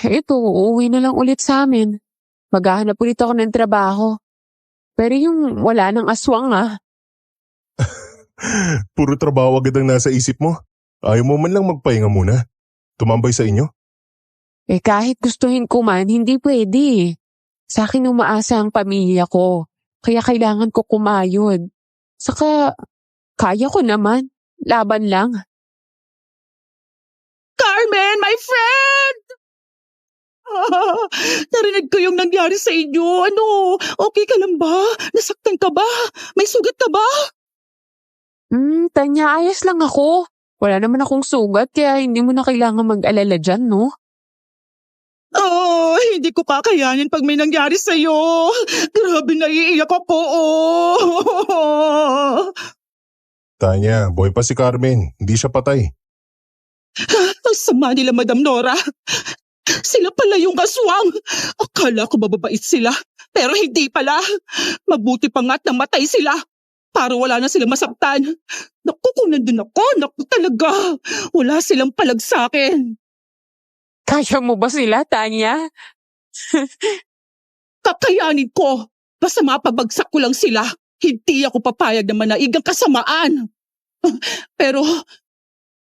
Ito, uuwi na lang ulit sa amin. Maghahanap ulit ako ng trabaho. Pero yung wala ng aswang Puro trabaho agad ang nasa isip mo. Ayaw mo man lang magpahinga muna. Tumambay sa inyo? Kahit gustuhin ko man, hindi pwede. Sa akin umaasa ang pamilya ko. Kaya kailangan ko kumayod. Saka, kaya ko naman. Laban lang. Carmen, my friend! Narinig ko yung nangyari sa inyo. Ano, okay ka lang ba? Nasaktan ka ba? May sugat ka ba? Tanya, ayos lang ako. Wala naman akong sugat kaya hindi mo na kailangan mag-alala dyan, no? Oh, hindi ko kakayanin pag may nangyari sa'yo. Grabe, naiiyak ako. Tanya, boy pa si Carmen. Hindi siya patay. Ang sama nila, Madam Nora. Sila pala yung aswang. Akala ko mababait sila, pero hindi pala. Mabuti pa nga't namatay sila para wala na silang masaktan. Naku, kung nandun ako, naku talaga. Wala silang palag sa akin. Kaya mo ba sila, Tanya? Kakayanin ko. Basta mapabagsak ko lang sila. Hindi ako papayag na manaig ang kasamaan. Pero,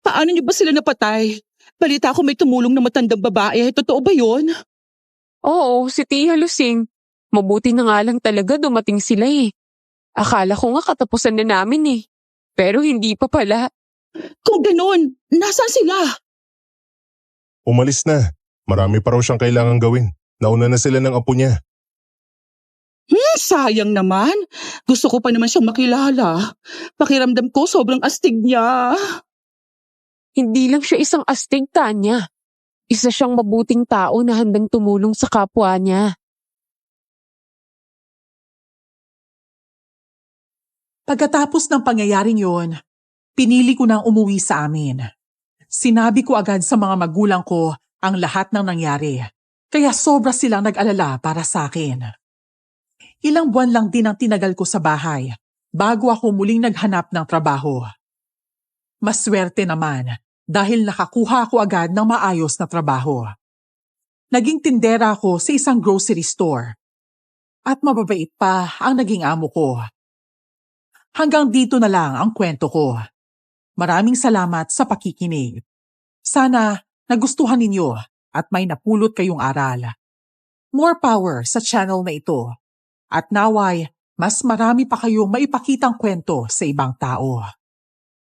paano niyo ba sila napatay? Balita ko may tumulong na matandang babae. Totoo ba yun? Oo, si Tia Lusing. Mabuti na nga lang talaga dumating sila Akala ko nga katapusan na namin Pero hindi pa pala. Kung ganun, nasaan sila? Umalis na. Marami pa raw siyang kailangang gawin. Nauna na sila ng apo niya. Sayang naman. Gusto ko pa naman siyang makilala. Pakiramdam ko sobrang astig niya. Hindi lang siya isang astig, Tanya. Isa siyang mabuting tao na handang tumulong sa kapwa niya. Pagkatapos ng pangyayaring yon, pinili ko nang umuwi sa amin. Sinabi ko agad sa mga magulang ko ang lahat ng nangyari, kaya sobra silang nag-alala para sa akin. Ilang buwan lang din ang tinagal ko sa bahay bago ako muling naghanap ng trabaho. Maswerte naman dahil nakakuha ako agad ng maayos na trabaho. Naging tindera ako sa isang grocery store. At mababait pa ang naging amo ko. Hanggang dito na lang ang kwento ko. Maraming salamat sa pakikinig. Sana nagustuhan ninyo at may napulot kayong aral. More power sa channel na ito. At naway, mas marami pa kayong maipakitang kwento sa ibang tao.